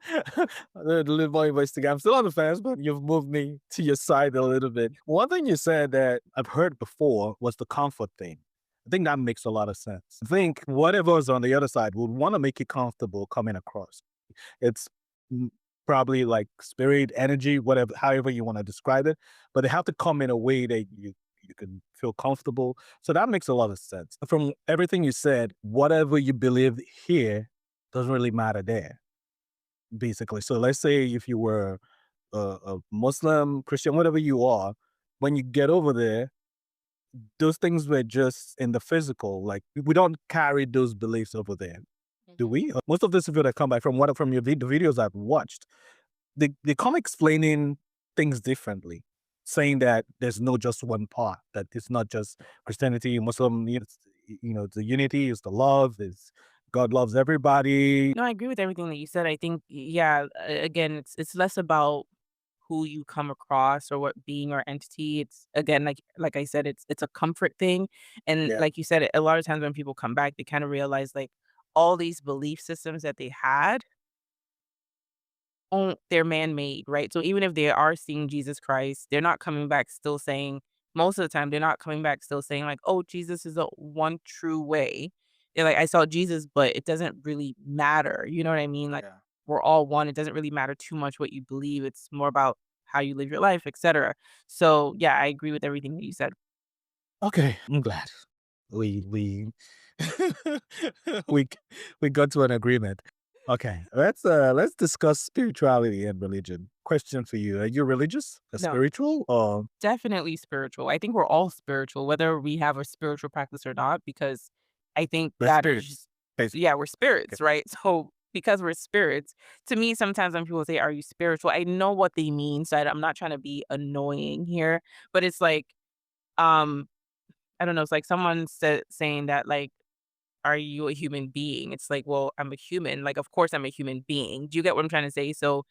A little more investigate. I'm still on the fence, but you've moved me to your side a little bit. One thing you said that I've heard before was the comfort thing. I think that makes a lot of sense. I think whatever's on the other side would want to make it comfortable coming across. It's mm, probably like spirit, energy, whatever, however you want to describe it, but they have to come in a way that you can feel comfortable. So that makes a lot of sense. From everything you said, whatever you believe here doesn't really matter there, basically. So let's say if you were a Muslim, Christian, whatever you are, when you get over there, those things were just in the physical. Like we don't carry those beliefs over there, do Mhm. we? Most of these people that come by from the videos I've watched, they come explaining things differently, saying that there's no just one part, that it's not just Christianity, Muslim, the unity is the love, is God loves everybody. No, I agree with everything that you said. I think, yeah, again, it's less about who you come across or what being or entity. It's again, like I said, it's a comfort thing. And Yeah. like you said, a lot of times when people come back, they kind of realize like all these belief systems that they had, they're man-made, right? So even if they are seeing Jesus Christ, they're not coming back still saying, most of the time, they're not coming back still saying like, "Oh, Jesus is the one true way." They're like, "I saw Jesus, but it doesn't really matter." You know what I mean? Like Yeah. we're all one. It doesn't really matter too much what you believe. It's more about how you live your life, etc. So yeah, I agree with everything that you said. Okay, I'm glad we we we got to an agreement. Okay, let's discuss spirituality and religion question for you. Are you religious, or No, spiritual, or definitely spiritual. I think we're all spiritual, whether we have a spiritual practice or not, because I think the that is spirits, just, basically? yeah, we're Okay. spirits, right? So because we're spirits, to me, sometimes when people say, "Are you spiritual?" I know what they mean, so I'm not trying to be annoying here, but it's like, um, I don't know. It's like someone said saying that, like, "Are you a human being?" It's like, well, I'm a human. Like, of course, I'm a human being. Do you get what I'm trying to say? So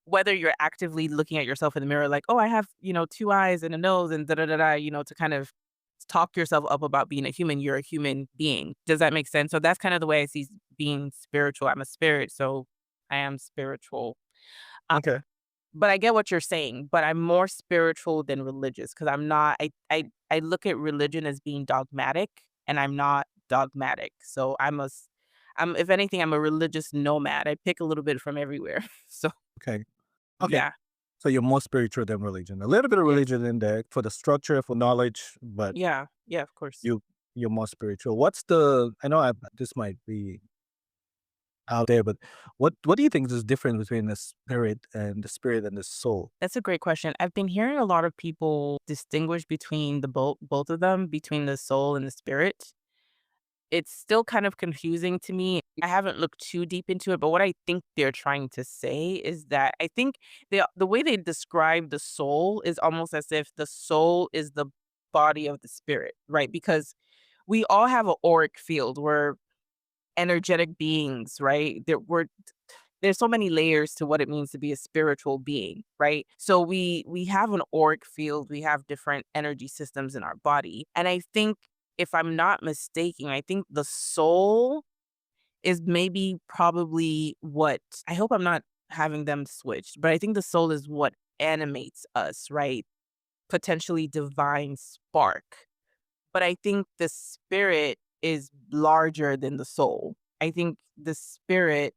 whether you're actively looking at yourself in the mirror like, "Oh, I have, 2 eyes and a nose and da da da da," to kind of talk yourself up about being a human, you're a human being. Does that make sense? So that's kind of the way I see being spiritual. I'm a spirit, so I am spiritual. Uh, Okay. but I get what you're saying, but I'm more spiritual than religious because I'm not I look at religion as being dogmatic, and I'm not dogmatic. So I'm if anything, I'm a religious nomad. I pick a little bit from everywhere. So, Okay. Okay. yeah. So you're more spiritual than religion. A little bit of Yes. religion in there for the structure, for knowledge, but Yeah, yeah, of course. you you're more spiritual. What's the? I know this might be out there, but what do you think is different between the spirit and the soul? That's a great question. I've been hearing a lot of people distinguish between the both of them, between the soul and the spirit. It's still kind of confusing to me. I haven't looked too deep into it, but what I think they're trying to say is that I think the way they describe the soul is almost as if the soul is the body of the spirit, right? Because we all have an auric field. We're energetic beings, right? There's so many layers to what it means to be a spiritual being, right? So we have an auric field, we have different energy systems in our body. And I think if I'm not mistaken, I think the soul is maybe probably what I hope I'm not having them switched, but I think the soul is what animates us, right? Potentially divine spark. But I think the spirit is larger than the soul. I think the spirit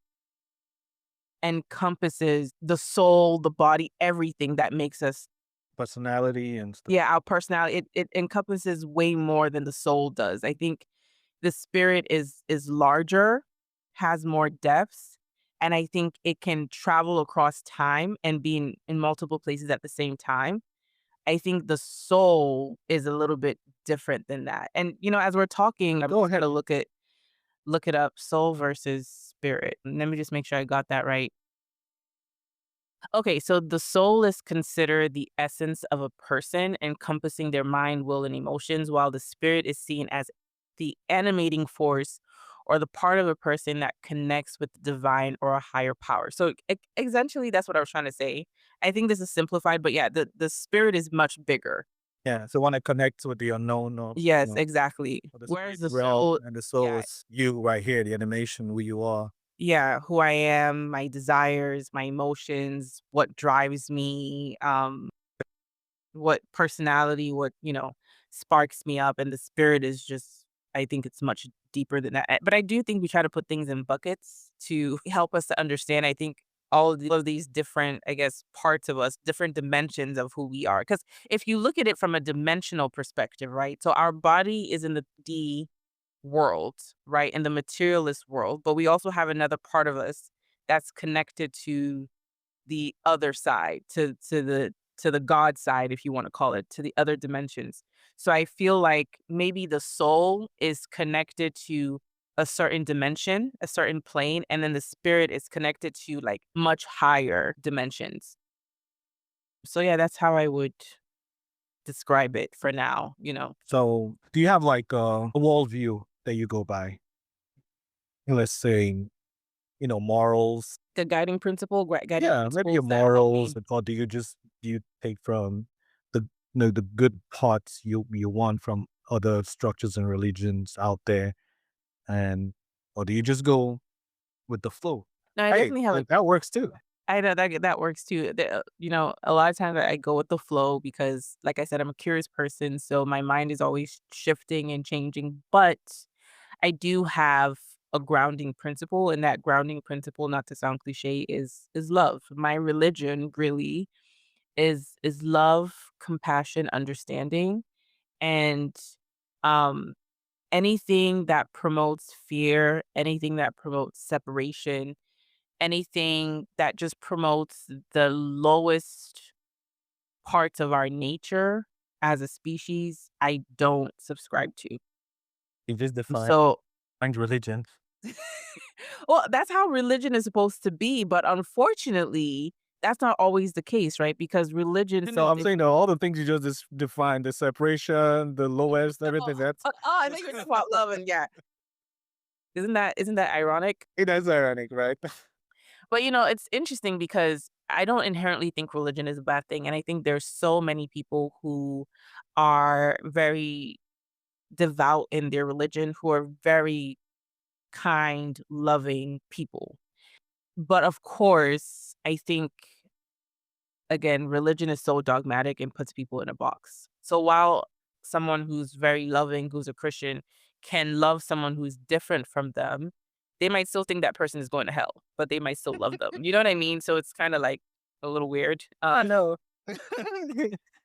encompasses the soul, the body, everything that makes us, Personality and stuff. yeah, our personality. It encompasses way more than the soul does. I think the spirit is larger, has more depths, and I think it can travel across time and be in multiple places at the same time. I think the soul is a little bit different than that. And as we're talking, I'm Go gonna ahead. look it up, soul versus spirit. And let me just make sure I got that right. Okay, so the soul is considered the essence of a person, encompassing their mind, will, and emotions, while the spirit is seen as the animating force or the part of a person that connects with the divine or a higher power. So essentially, that's what I was trying to say. I think this is simplified, but yeah, the spirit is much bigger. Yeah. So when it connects with the unknown, or Yes, exactly. or the Whereas spirit the realm, soul, and the soul yeah, is you right here, the animation, who you are. yeah, who I am, my desires, my emotions, what drives me, what personality, what, sparks me up, and the spirit is just I think it's much deeper than that. But I do think we try to put things in buckets to help us to understand, I think, all of these different, I guess, parts of us, different dimensions of who we are. Because if you look at it from a dimensional perspective, right? So our body is in the D world, right? In the materialist world, but we also have another part of us that's connected to the other side, to the God side, if you want to call it, to the other dimensions. So I feel like maybe the soul is connected to a certain dimension, a certain plane, and then the spirit is connected to like much higher dimensions. So yeah, that's how I would describe it for now. So do you have like a worldview that you go by? Let's say, morals. The guiding principle, guiding Yeah, maybe your principles that help morals, me. or do you take from the the good parts you want from other structures and religions out there, and or do you just go with the flow? No, I Hey, definitely have a that works too. I know that works too. A lot of times I go with the flow because, like I said, I'm a curious person, so my mind is always shifting and changing. But I do have a grounding principle, and that grounding principle, not to sound cliche, is love. My religion really is love, compassion, understanding, and um anything that promotes fear, anything that promotes separation, anything that just promotes the lowest parts of our nature as a species, I don't subscribe to. You just define So, religion. well, that's how religion is supposed to be, but unfortunately, that's not always the case, right? Because religion, So I'm saying that all the things you just defined, the separation, the lowest, everything, that's I think you're talking about love, and yeah, isn't that ironic? it is ironic, right? But it's interesting because I don't inherently think religion is a bad thing, and I think there's so many people who are very devout in their religion, who are very kind, loving people. But of course, I think, again, religion is so dogmatic and puts people in a box. So while someone who's very loving, who's a Christian, can love someone who's different from them, they might still think that person is going to hell, but they might still love them. You know what I mean? So it's kind of like a little weird. I know.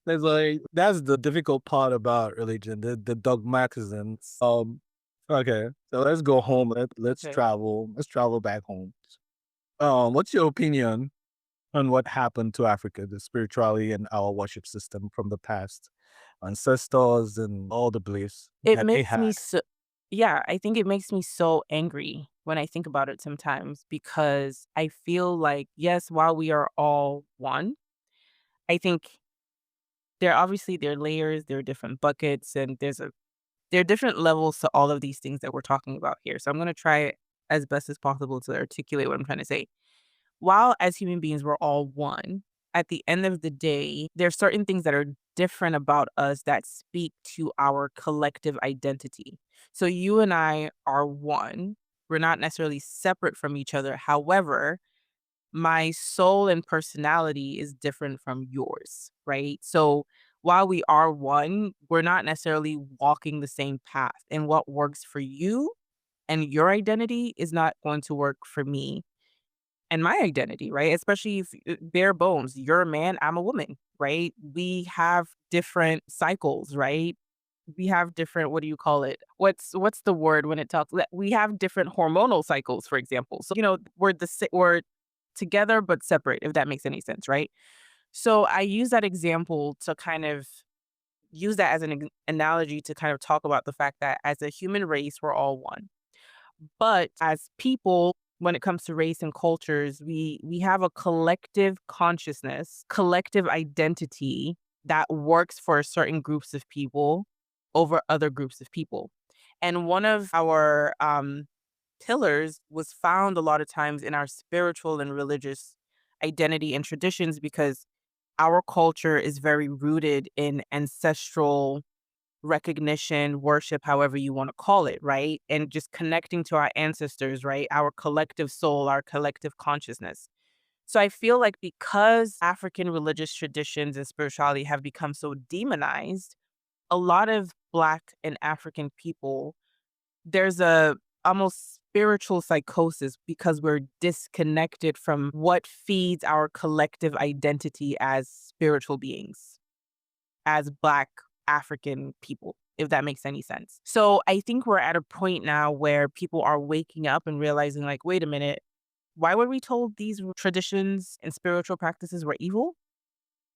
That's the difficult part about religion, the dogmatism. Okay, so let's go home. Let's Okay. travel. Let's travel back home. What's your opinion on what happened to Africa, the spirituality and our worship system from the past, ancestors and all the beliefs It that they makes me had? so, yeah, I think it makes me so angry when I think about it sometimes because I feel like, yes, while we are all one, I think there are layers, there are different buckets, and there are different levels to all of these things that we're talking about here. So I'm gonna try as best as possible to articulate what I'm trying to say. While as human beings we're all one, at the end of the day, there are certain things that are different about us that speak to our collective identity. So you and I are one. We're not necessarily separate from each other. However, my soul and personality is different from yours, right? So while we are one, we're not necessarily walking the same path. And what works for you and your identity is not going to work for me and my identity, right? Especially if bare bones, you're a man, I'm a woman, right? We have different cycles, right? We have different, what do you call it? What's the word when it talks? We have different hormonal cycles, for example. So we're together but separate, if that makes any sense, right? So I use that example to kind of use that as an analogy to kind of talk about the fact that as a human race, we're all one. But as people, when it comes to race and cultures, we have a collective consciousness, collective identity that works for certain groups of people over other groups of people. And one of our pillars was found a lot of times in our spiritual and religious identity and traditions because our culture is very rooted in ancestral recognition, worship, however you want to call it, right? And just connecting to our ancestors, right? Our collective soul, our collective consciousness. So I feel like because African religious traditions and spirituality have become so demonized, a lot of Black and African people, there's a almost spiritual psychosis because we're disconnected from what feeds our collective identity as spiritual beings, as Black African people, if that makes any sense. So I think we're at a point now where people are waking up and realizing, like, wait a minute, why were we told these traditions and spiritual practices were evil?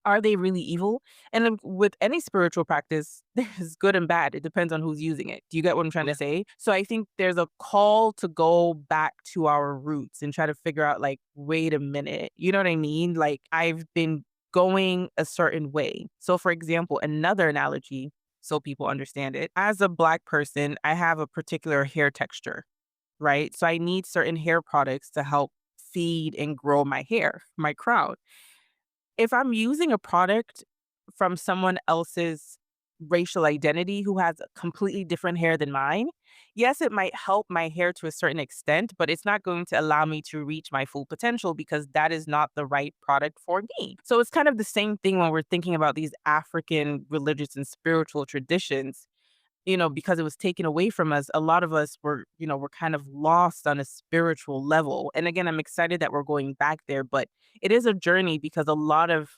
Are they really evil? And then with any spiritual practice, there's good and bad. It depends on who's using it. Do you get what I'm trying to say? So I think there's a call to go back to our roots and try to figure out, like, wait a minute. You know what I mean? Like, I've been going a certain way. So, for example, another analogy, so people understand it, as a Black person, I have a particular hair texture, right? So I need certain hair products to help feed and grow my hair, my crown. If I'm using a product from someone else's racial identity who has a completely different hair than mine, yes, it might help my hair to a certain extent, but it's not going to allow me to reach my full potential because that is not the right product for me. So it's kind of the same thing when we're thinking about these African religious and spiritual traditions. Because it was taken away from us, a lot of us were kind of lost on a spiritual level. And again, I'm excited that we're going back there, but it is a journey because a lot of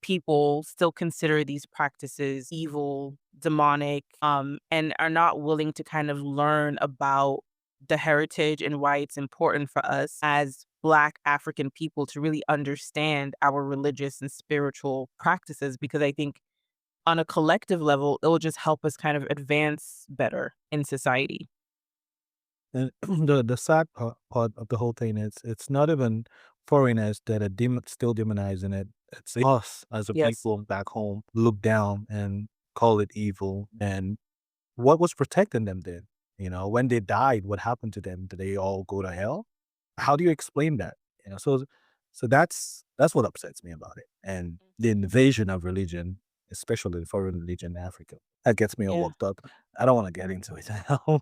people still consider these practices evil, demonic, and are not willing to kind of learn about the heritage and why it's important for us as Black African people to really understand our religious and spiritual practices, because I think on a collective level, it will just help us kind of advance better in society. And the sad part of the whole thing is it's not even foreigners that are still demonizing it. It's us as a Yes. people back home look down and call it evil. And what was protecting them then? You know, when they died, what happened to them? Did they all go to hell? How do you explain that? You know, so that's what upsets me about it. And the invasion of religion, especially the foreign religion in Africa, that gets me all Yeah. worked up. I don't want to get into it now.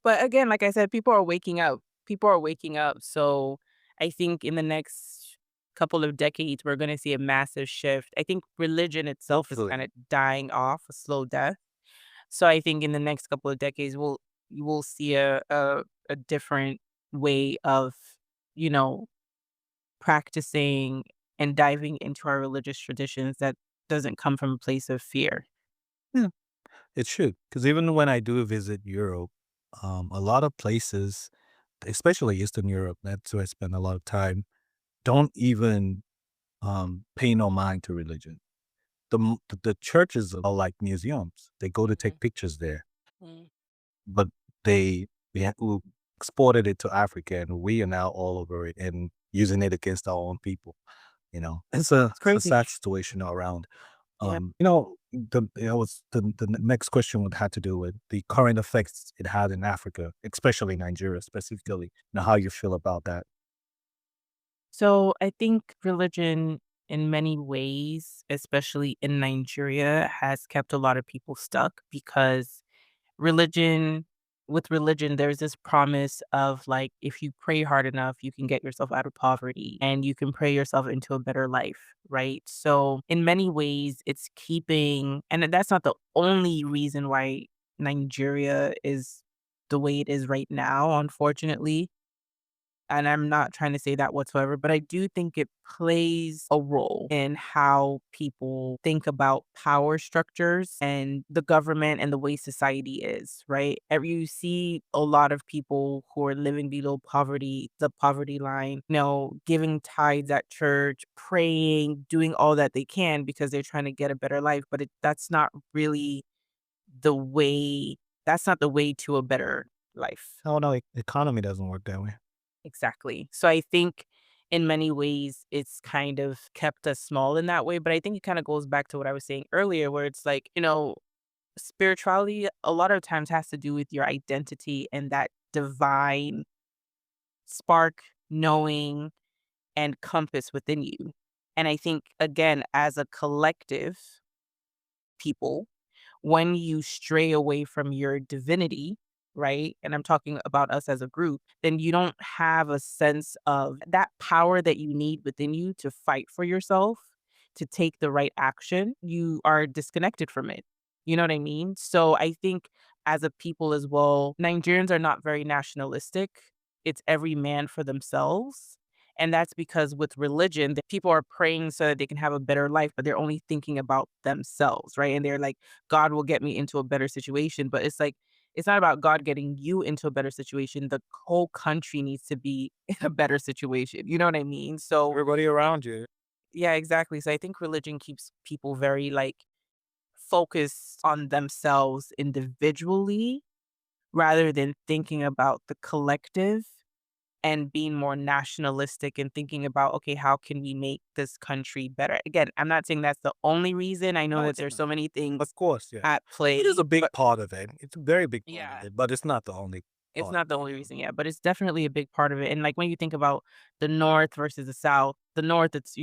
But again, like I said, people are waking up. People are waking up. So I think in the next couple of decades, we're going to see a massive shift. I think religion itself is kind Hopefully. of dying off, a slow death. So I think in the next couple of decades, you will see a different way of, you know, practicing and diving into our religious traditions that doesn't come from a place of fear. Yeah, it should. Because even when I do visit Europe, a lot of places, especially Eastern Europe, that's where I spend a lot of time, don't even pay no mind to religion. The churches are like museums. They go to Mhm. take pictures there, Mm. but we exported it to Africa, and we are now all over it and using it against our own people. You know, It's it's a crazy. sad situation all around. Yeah. The next question would have to do with the current effects it had in Africa, especially Nigeria specifically. Now, how you feel about that? So I think religion, in many ways, especially in Nigeria, has kept a lot of people stuck because religion, with religion, there's this promise of like, if you pray hard enough, you can get yourself out of poverty and you can pray yourself into a better life, right? So, in many ways, it's keeping, and that's not the only reason why Nigeria is the way it is right now, unfortunately, and I'm not trying to say that whatsoever, but I do think it plays a role in how people think about power structures and the government and the way society is, right? You see a lot of people who are living below poverty, the poverty line, giving tithes at church, praying, doing all that they can because they're trying to get a better life, but that's not really the way, that's not the way to a better life. Oh no, economy doesn't work that way. Exactly. So I think in many ways it's kind of kept us small in that way, but I think it kind of goes back to what I was saying earlier where it's like, spirituality a lot of times has to do with your identity and that divine spark, knowing and compass within you. And I think again as a collective people, when you stray away from your divinity, right? And I'm talking about us as a group, then you don't have a sense of that power that you need within you to fight for yourself, to take the right action. You are disconnected from it. You know what I mean? So I think as a people as well, Nigerians are not very nationalistic. It's every man for themselves. And that's because with religion, the people are praying so that they can have a better life, but they're only thinking about themselves, right? And they're like, God will get me into a better situation. But it's like, it's not about God getting you into a better situation. The whole country needs to be in a better situation. You know what I mean? So, Everybody around you. yeah, exactly. So I think religion keeps people very like focused on themselves individually rather than thinking about the collective and being more nationalistic and thinking about, okay, how can we make this country better? Again, I'm not saying that's the only reason. I know No, that it's there's not. so many things Of course, yeah. at It is play, a big but part of it. It's a very big part of yeah, it, but it's not the only it's part. not the only reason, yeah, but it's definitely a big part of it. And like when you think about the North versus the South, the North, it's,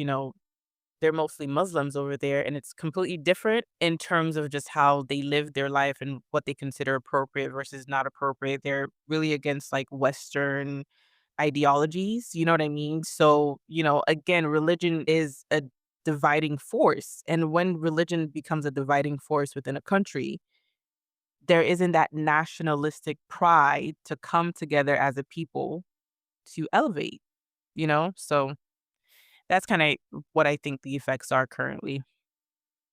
they're mostly Muslims over there, and it's completely different in terms of just how they live their life and what they consider appropriate versus not appropriate. They're really against like Western ideologies, you know what I mean? So, again, religion is a dividing force. And when religion becomes a dividing force within a country, there isn't that nationalistic pride to come together as a people to elevate, you know? So that's kind of what I think the effects are currently.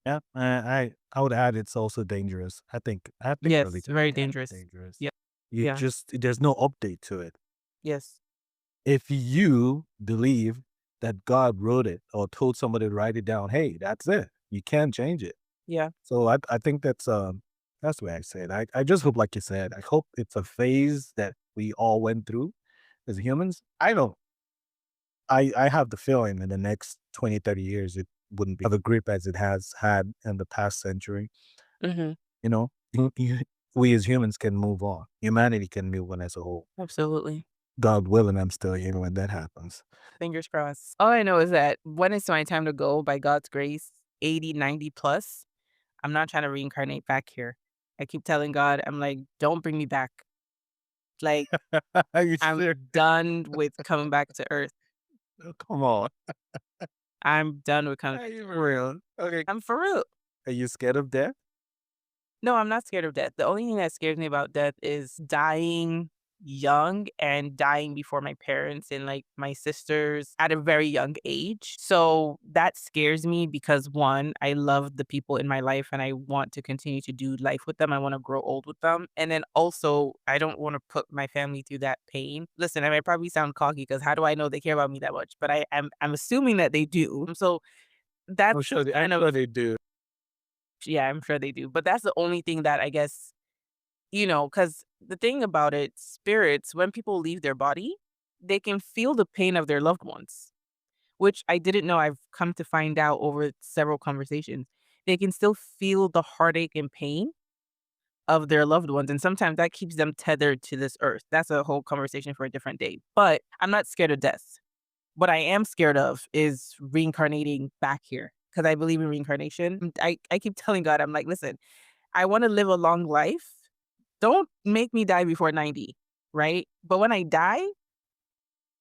Yeah, I would add it's also dangerous. I think Yes, religion very can be dangerous. dangerous. Yep. You Yeah. just there's no update to it. Yes. if you believe that God wrote it or told somebody to write it down, hey, that's it. You can't change it. Yeah. So I think that's the way I say it. I just hope, like you said, I hope it's a phase that we all went through as humans. I don't I have the feeling in the next 20, 30 years it wouldn't be of a grip as it has had in the past century. Hmm. You know, we as humans can move on. Humanity can move on as a whole. Absolutely. God willing, I'm still here when that happens. Fingers crossed. All I know is that when it's my time to go, by God's grace, 80, 90 plus, I'm not trying to reincarnate back here. I keep telling God, I'm like, don't bring me back. Like, Are you I'm serious? done with coming back to Earth. Oh, come on. I'm done with coming Are back you to for Earth. real? Okay. I'm for real. Are you scared of death? No, I'm not scared of death. The only thing that scares me about death is dying young and dying before my parents and like my sisters at a very young age. So that scares me because one, I love the people in my life and I want to continue to do life with them. I want to grow old with them. And then also, I don't want to put my family through that pain. Listen, I might probably sound cocky because how do I know they care about me that much? But I'm assuming that they do. So I'm that's sure I'm kind of sure they do. yeah, I'm sure they do. But that's the only thing that I guess because the thing about it, spirits, when people leave their body, they can feel the pain of their loved ones, which I didn't know. I've come to find out over several conversations. They can still feel the heartache and pain of their loved ones. And sometimes that keeps them tethered to this earth. That's a whole conversation for a different day. But I'm not scared of death. What I am scared of is reincarnating back here because I believe in reincarnation. I keep telling God, I'm like, listen, I want to live a long life. Don't make me die before 90, right? But when I die,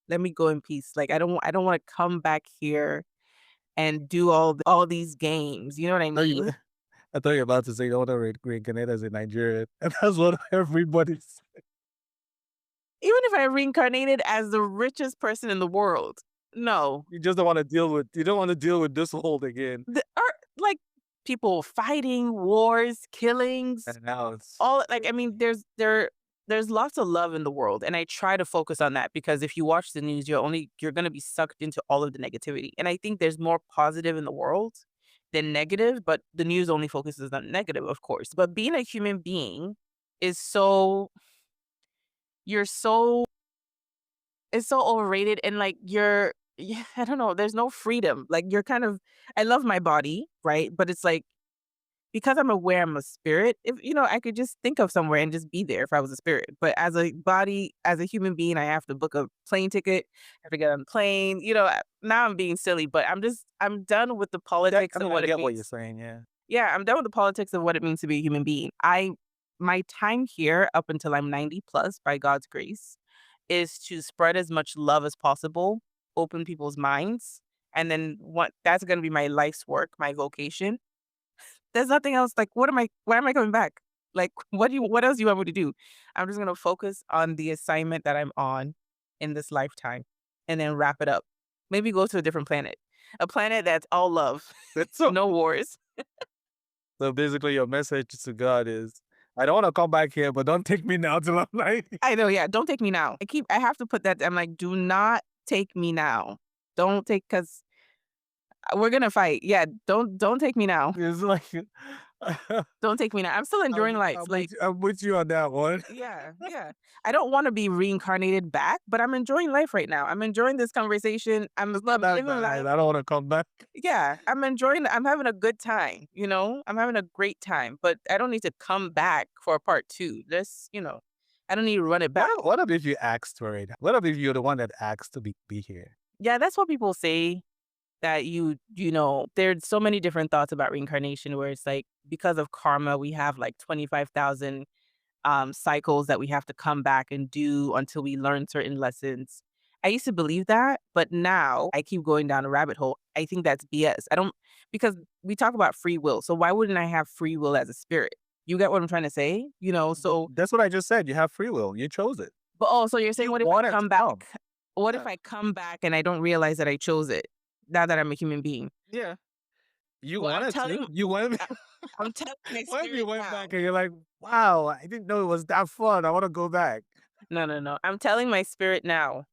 let me go in peace. Like I don't want to come back here and do all these games. You know what I No, you mean? I thought you were about to say you want to reincarnate as a Nigerian. And that's what everybody's Even if I reincarnated as the richest person in the world, no. you just don't want to deal with this world again. Like people fighting, wars, killings, And now it's all like I mean, there's lots of love in the world, and I try to focus on that because if you watch the news, you're gonna be sucked into all of the negativity. And I think there's more positive in the world than negative, but the news only focuses on negative, of course. But being a human being is so you're so it's so overrated and like you're yeah, I don't know, there's no freedom. Like you're kind of I love my body, right? But it's like because I'm aware I'm a spirit, if I could just think of somewhere and just be there if I was a spirit. But as a body, as a human being, I have to book a plane ticket, I have to get on a plane. Now I'm being silly, but I'm done with the that politics I of mean, I what it get what you're means. saying, yeah. Yeah, I'm done with the politics of what it means to be a human being. My time here up until I'm 90 plus by God's grace is to spread as much love as possible, open people's minds, and then what that's going to be my life's work, my vocation. There's nothing else, like, why am I coming back? Like, what else do you want me to do? I'm just gonna focus on the assignment that I'm on in this lifetime and then wrap it up. Maybe go to a different planet. A planet that's all love, So no wars. so basically your message to God is I don't want to come back here, but don't take me now till I'm 90. I know, yeah, don't take me now. I have to put that I'm like, "Do not take me now. Don't take, because 'cause we're gonna fight. Yeah, don't take me now. It's like Don't take me now." I'm still enjoying life, like I'm with you on that one. yeah, yeah. I don't wanna be reincarnated back, but I'm enjoying life right now. I'm enjoying this conversation. I'm Not living bad. life. I don't want to come back. Yeah, I'm having a good time, you know? I'm having a great time, but I don't need to come back for a part 2. I don't need to run it back. What if you asked for it? What if you're the one that asked to be here? Yeah, that's what people say that there's so many different thoughts about reincarnation where it's like because of karma, we have like 25,000 cycles that we have to come back and do until we learn certain lessons. I used to believe that, but now I keep going down a rabbit hole. I think that's BS. I don't because we talk about free will. So why wouldn't I have free will as a spirit? You get what I'm trying to say? So That's what I just said. You have free will. You chose it. but oh, so you're saying You what if I wanted to come back? come. What if Yeah. I come back and I don't realize that I chose it now that I'm a human being? Yeah. You Well, wanted to. You wanted I'm telling my What if you spirit went now. back and you're like, wow, I didn't know it was that fun. I want to go back. No, no, no. I'm telling my spirit now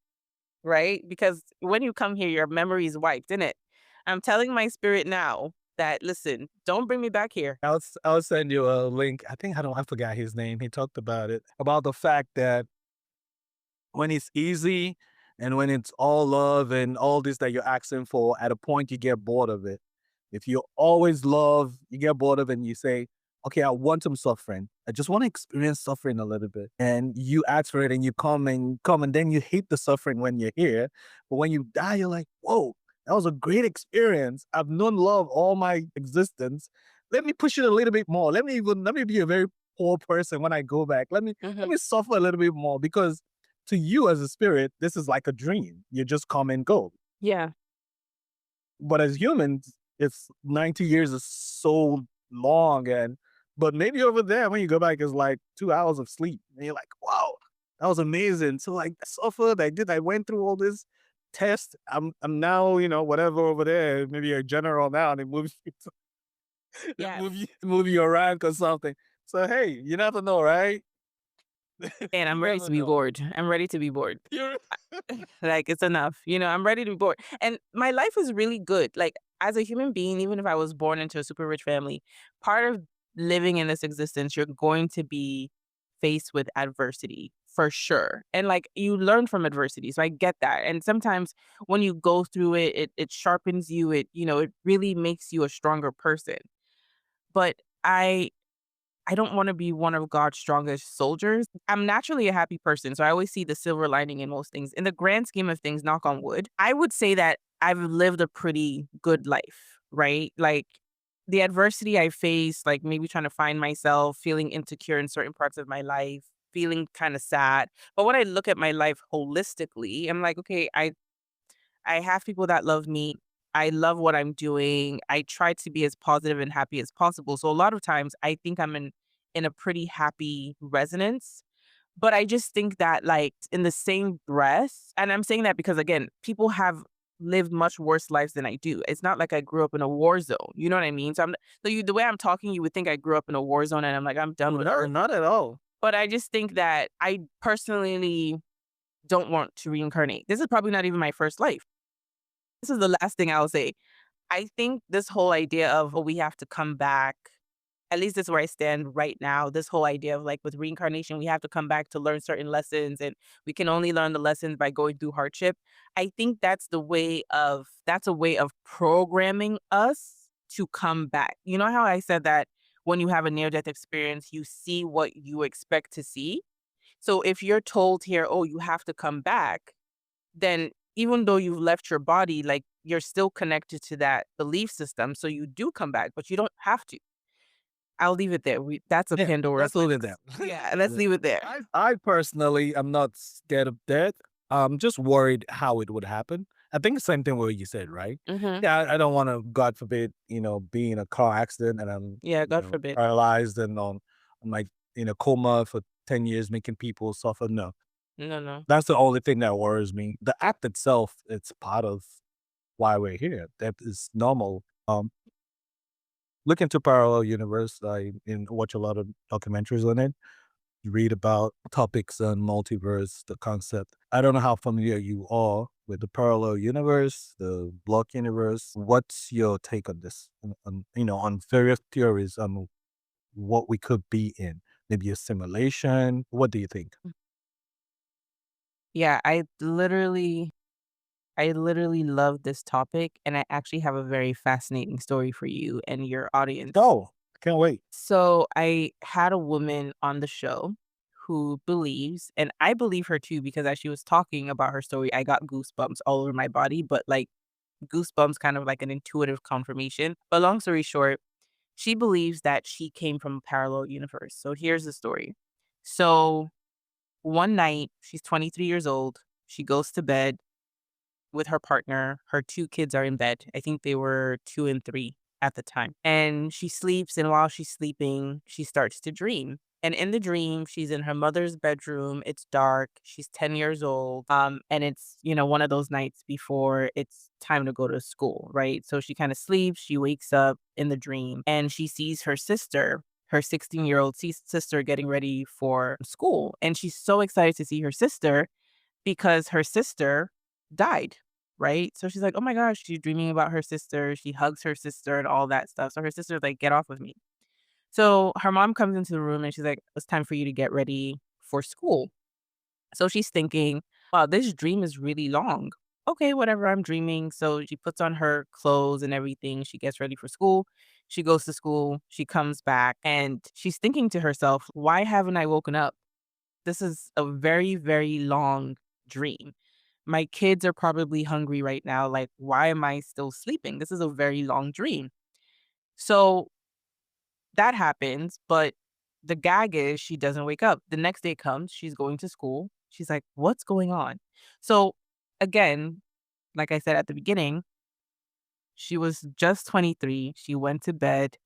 right? Because when you come here, your memory is wiped, isn't it? I'm telling my spirit now that, listen, don't bring me back here. I'll send you a link. I forgot his name. He talked about it, about the fact that when it's easy and when it's all love and all this that you're asking for, at a point you get bored of it. If you always love, you get bored of it and you say, okay, I want some suffering. I just want to experience suffering a little bit. And you ask for it and you come and then you hate the suffering when you're here. But when you die, you're like, whoa, that was a great experience. I've known love all my existence. Let me push it a little bit more. Let me be a very poor person when I go back. Let Hmm. me suffer a little bit more because to you as a spirit, this is like a dream. You just come and go. Yeah. But as humans, it's 90 years is so long. But maybe over there, when you go back, it's like 2 hours of sleep. And you're like, wow, that was amazing. So like I suffered, I went through all this test. I'm now, whatever over there, maybe a general now, and they move you they move Yes. you move you around or something. So hey, you never know, right? And You I'm ready never to be know. bored. I'm ready to be bored. You're Like, it's enough. I'm ready to be bored. And my life is really good. Like, as a human being, even if I was born into a super rich family, part of living in this existence, you're going to be faced with adversity for sure. And like, you learn from adversity. So I get that. And sometimes when you go through it, it sharpens you. It really makes you a stronger person. But I don't wanna be one of God's strongest soldiers. I'm naturally a happy person, so I always see the silver lining in most things. In the grand scheme of things, knock on wood, I would say that I've lived a pretty good life, right? Like, the adversity I faced, like maybe trying to find myself, feeling insecure in certain parts of my life, feeling kinda sad. But when I look at my life holistically, I'm like, "Okay, I have people that love me. I love what I'm doing. I try to be as positive and happy as possible. So a lot of times I think I'm in a pretty happy resonance. But I just think that like in the same breath, and I'm saying that because again, people have lived much worse lives than I do. It's not like I grew up in a war zone. You know what I mean? The way I'm talking, you would think I grew up in a war zone and I'm like, I'm done with no, Earth. not at all. But I just think that I personally don't want to reincarnate. This is probably not even my first life. This is the last thing I'll say. I think this whole idea of, "Oh, we have to come back," at least that's where I stand right now, this whole idea of, like, with reincarnation, we have to come back to learn certain lessons, and we can only learn the lessons by going through hardship. I think that's a way of programming us to come back. You know how I said that when you have a near-death experience, you see what you expect to see? So if you're told here, "Oh, you have to come back," then even though you've left your body, like, you're still connected to that belief system, so you do come back, but you don't have to. I'll leave it there. We That's a Yeah, Pandora's let's leave it box. there. Yeah, let's leave it there. I personally am not scared of death. I'm just worried how it would happen. I think the same thing what you said, right? Mhm. Yeah, I don't want to, God forbid, be in a car accident and I'm, Yeah, God forbid. paralyzed and I'm like in a coma for 10 years, making people suffer. No, No, no. that's the only thing that worries me. The act itself, it's part of why we're here. That is normal. Look into parallel universe. Watch a lot of documentaries on it, read about topics on multiverse, the concept. I don't know how familiar you are with the parallel universe, the block universe. What's your take on this? On various theories on what we could be in. Maybe a simulation. What do you think? Yeah, I literally love this topic, and I actually have a very fascinating story for you and your audience. Oh, can't wait. So, I had a woman on the show who believes, and I believe her too because as she was talking about her story, I got goosebumps all over my body, but, like, goosebumps kind of like an intuitive confirmation. But long story short, she believes that she came from a parallel universe. So here's the story. So one night, she's 23 years old. She goes to bed with her partner. Her two kids are in bed. I think they were 2 and 3 at the time. And she sleeps. And while she's sleeping, she starts to dream. And in the dream, she's in her mother's bedroom. It's dark. She's 10 years old. And it's, one of those nights before it's time to go to school, right? So she kind of sleeps. She wakes up in the dream and she sees her sister, her 16-year-old sister, getting ready for school. And she's so excited to see her sister because her sister died, right? So she's like, "Oh my gosh," she's dreaming about her sister. She hugs her sister and all that stuff. So her sister's like, "Get off of me." So her mom comes into the room and she's like, "It's time for you to get ready for school." So she's thinking, wow, this dream is really long. Okay, whatever, I'm dreaming. So she puts on her clothes and everything. She gets ready for school. She goes to school. She comes back and she's thinking to herself, why haven't I woken up? This is a very, very long dream. My kids are probably hungry right now. Like, why am I still sleeping? This is a very long dream. So that happens, but the gag is she doesn't wake up. The next day comes, she's going to school. She's like, "What's going on?" So, again, like I said at the beginning, she was just 23. She went to bed,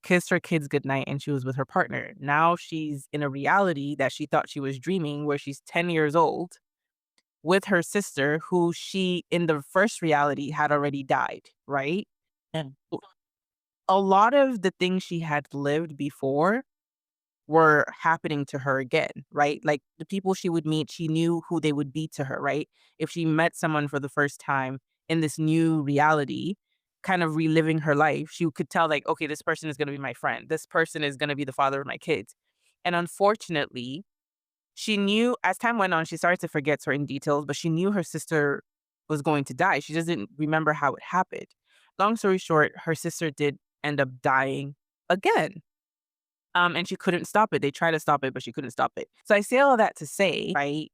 kissed her kids goodnight, and she was with her partner. Now she's in a reality that she thought she was dreaming, where she's 10 years old with her sister, who she, in the first reality, had already died, right? And a lot of the things she had lived before were happening to her again, right? Like the people she would meet, she knew who they would be to her, right? If she met someone for the first time in this new reality, kind of reliving her life, she could tell, like, okay, this person is going to be my friend. This person is going to be the father of my kids. And unfortunately, she knew as time went on, she started to forget certain details, but she knew her sister was going to die. She doesn't remember how it happened. Long story short, her sister did end up dying again, and she couldn't stop it. They tried to stop it, but she couldn't stop it. So I say all that to say, right?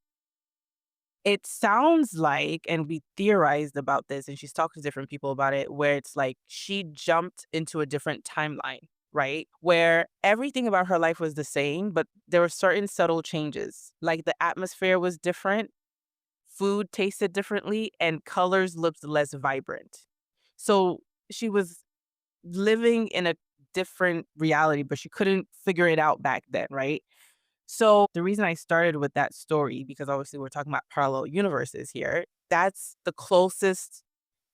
It sounds like, and we theorized about this, and she's talked to different people about it, where it's like she jumped into a different timeline, right? Where everything about her life was the same, but there were certain subtle changes. Like the atmosphere was different, food tasted differently, and colors looked less vibrant. So she was living in a different reality, but she couldn't figure it out back then, right? So the reason I started with that story, because obviously we're talking about parallel universes here, that's the closest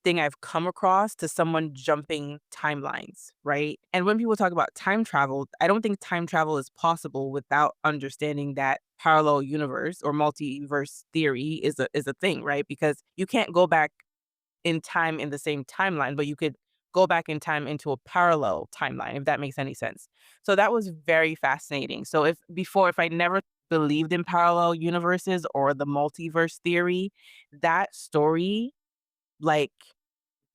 thing I've come across to someone jumping timelines, right? And when people talk about time travel, I don't think time travel is possible without understanding that parallel universe or multiverse theory is a thing, right? Because you can't go back in time in the same timeline, but you could go back in time into a parallel timeline, if that makes any sense. So that was very fascinating. So if I never believed in parallel universes or the multiverse theory, that story like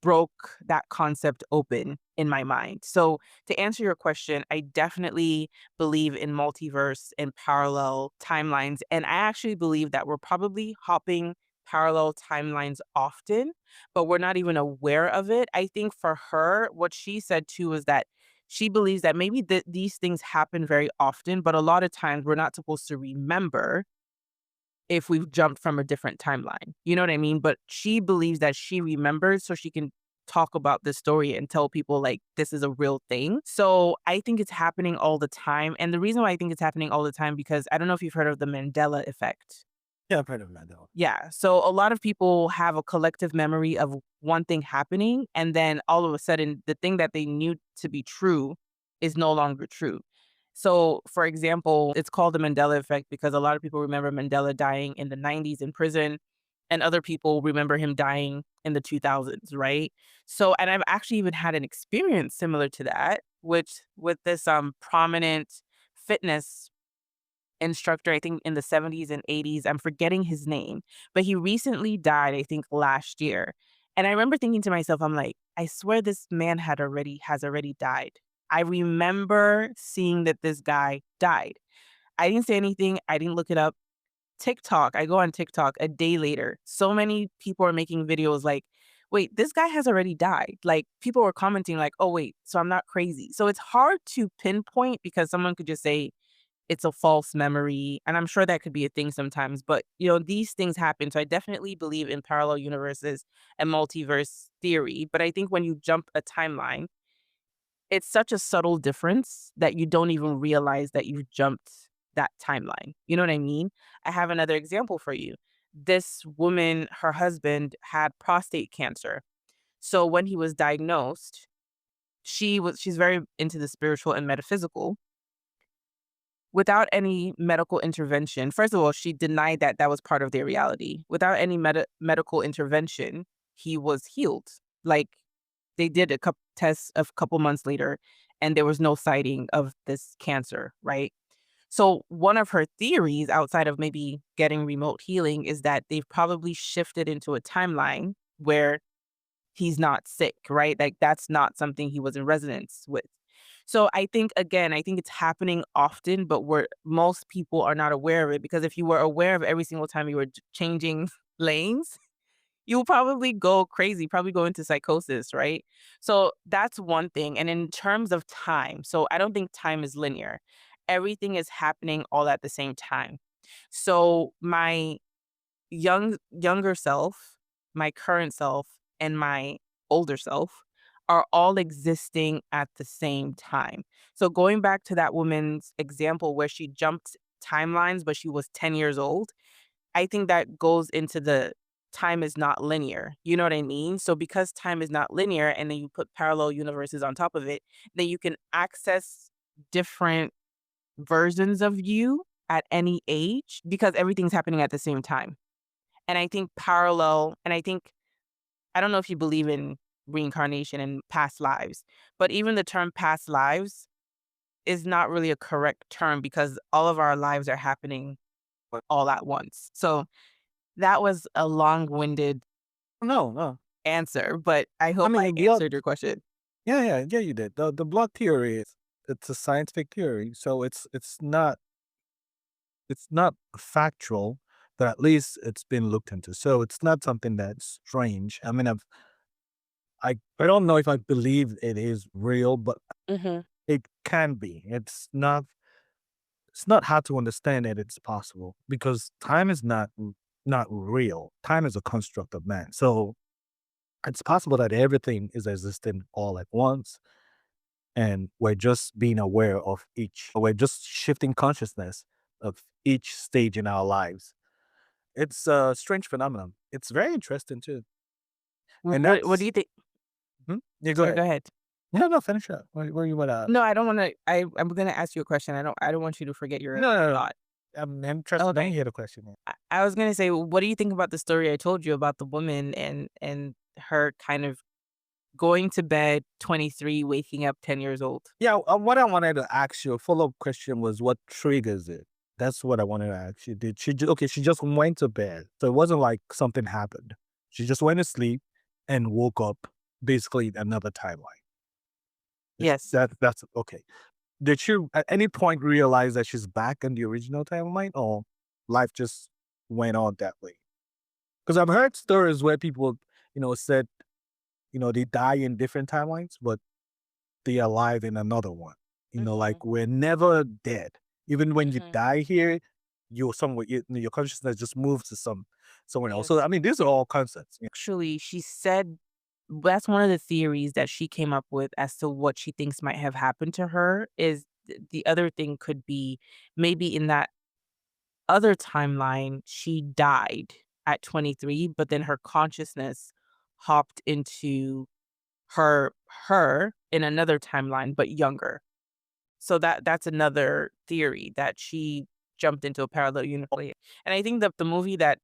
broke that concept open in my mind. So to answer your question, I definitely believe in multiverse and parallel timelines. And I actually believe that we're probably hopping parallel timelines often, but we're not even aware of it. I think for her, what she said too is that she believes that maybe these things happen very often, but a lot of times we're not supposed to remember if we've jumped from a different timeline. You know what I mean? But she believes that she remembers so she can talk about this story and tell people like this is a real thing. So I think it's happening all the time. And the reason why I think it's happening all the time, because I don't know if you've heard of the Mandela effect. Yeah, I've heard of Mandela. Yeah. So a lot of people have a collective memory of one thing happening, and then all of a sudden, the thing that they knew to be true is no longer true. So, for example, it's called the Mandela effect because a lot of people remember Mandela dying in the 90s in prison, and other people remember him dying in the 2000s, right? So, and I've actually even had an experience similar to that, which with this prominent fitness instructor, I think in the 70s and 80s. I'm forgetting his name, but he recently died, I think last year. And I remember thinking to myself, I'm like, I swear this man has already died. I remember seeing that this guy died. I didn't say anything. I didn't look it up. TikTok, I go on TikTok a day later. So many people are making videos like, wait, this guy has already died. Like people were commenting like, oh wait, so I'm not crazy. So it's hard to pinpoint because someone could just say, it's a false memory, and I'm sure that could be a thing sometimes, but, these things happen, so I definitely believe in parallel universes and multiverse theory, but I think when you jump a timeline, it's such a subtle difference that you don't even realize that you jumped that timeline, you know what I mean? I have another example for you. This woman, her husband had prostate cancer, so when he was diagnosed, she's very into the spiritual and metaphysical. without any medical intervention. First of all, she denied that that was part of their reality. Without any medical intervention, he was healed. Like they did a couple tests a couple months later, and there was no sighting of this cancer, right? So one of her theories outside of maybe getting remote healing is that they've probably shifted into a timeline where he's not sick, right? Like that's not something he was in resonance with. So I think again, I think it's happening often, but where most people are not aware of it because if you were aware of every single time you were changing lanes, you'll probably go crazy, probably go into psychosis, right? So that's one thing. And in terms of time, so I don't think time is linear. Everything is happening all at the same time. So my younger self, my current self, and my older self are all existing at the same time. So going back to that woman's example where she jumped timelines, but she was 10 years old, I think that goes into the time is not linear. You know what I mean? So because time is not linear and then you put parallel universes on top of it, then you can access different versions of you at any age because everything's happening at the same time. And I think parallel and I think I don't know if you believe in reincarnation and past lives, but even the term past lives is not really a correct term because all of our lives are happening all at once. So that was a long-winded No, no. answer, but I I hope I mean, answered your question. yeah, you did. The blood theory is it's a scientific theory, so it's not factual, but at least it's been looked into. So it's not something that's strange. I mean, I don't know if I believe it is real, but Mhm. it can be. It's not hard to understand that it's possible because time is not real. Time is a construct of man. So it's possible that everything is existing all at once and we're just being aware of each. We're just shifting consciousness of each stage in our lives. It's a strange phenomenon. It's very interesting too. And What do that's you think? yeah, go Sorry, ahead. go ahead. Yeah, no, finish up. Where you wanna No, I don't wanna I'm gonna ask you a question. I don't want you to forget your no, no, no. thought. I'm interested. Let me Okay. hear the question. Yeah. I was gonna say, what do you think about the story I told you about the woman and her kind of going to bed 23, waking up 10 years old? Yeah, what I wanted to ask you, a follow-up question was what triggers it? That's what I wanted to ask you. Did she okay, she just went to bed. So it wasn't like something happened. She just went to sleep and woke up basically in another timeline. Yes. That's okay. Did she at any point realize that she's back in the original timeline or life just went on that way? Because I've heard stories where people, said, they die in different timelines, but they are alive in another one. Mhm. Like we're never dead. Even when you Mhm. die here, you're somewhere, your consciousness just moves to somewhere else. So Yes. I mean, these are all concepts. Yeah. Actually, she said that's one of the theories that she came up with as to what she thinks might have happened to her is the other thing could be maybe in that other timeline, she died at 23, but then her consciousness hopped into her in another timeline, but younger. So that's another theory that she jumped into a parallel universe. And I think that the movie that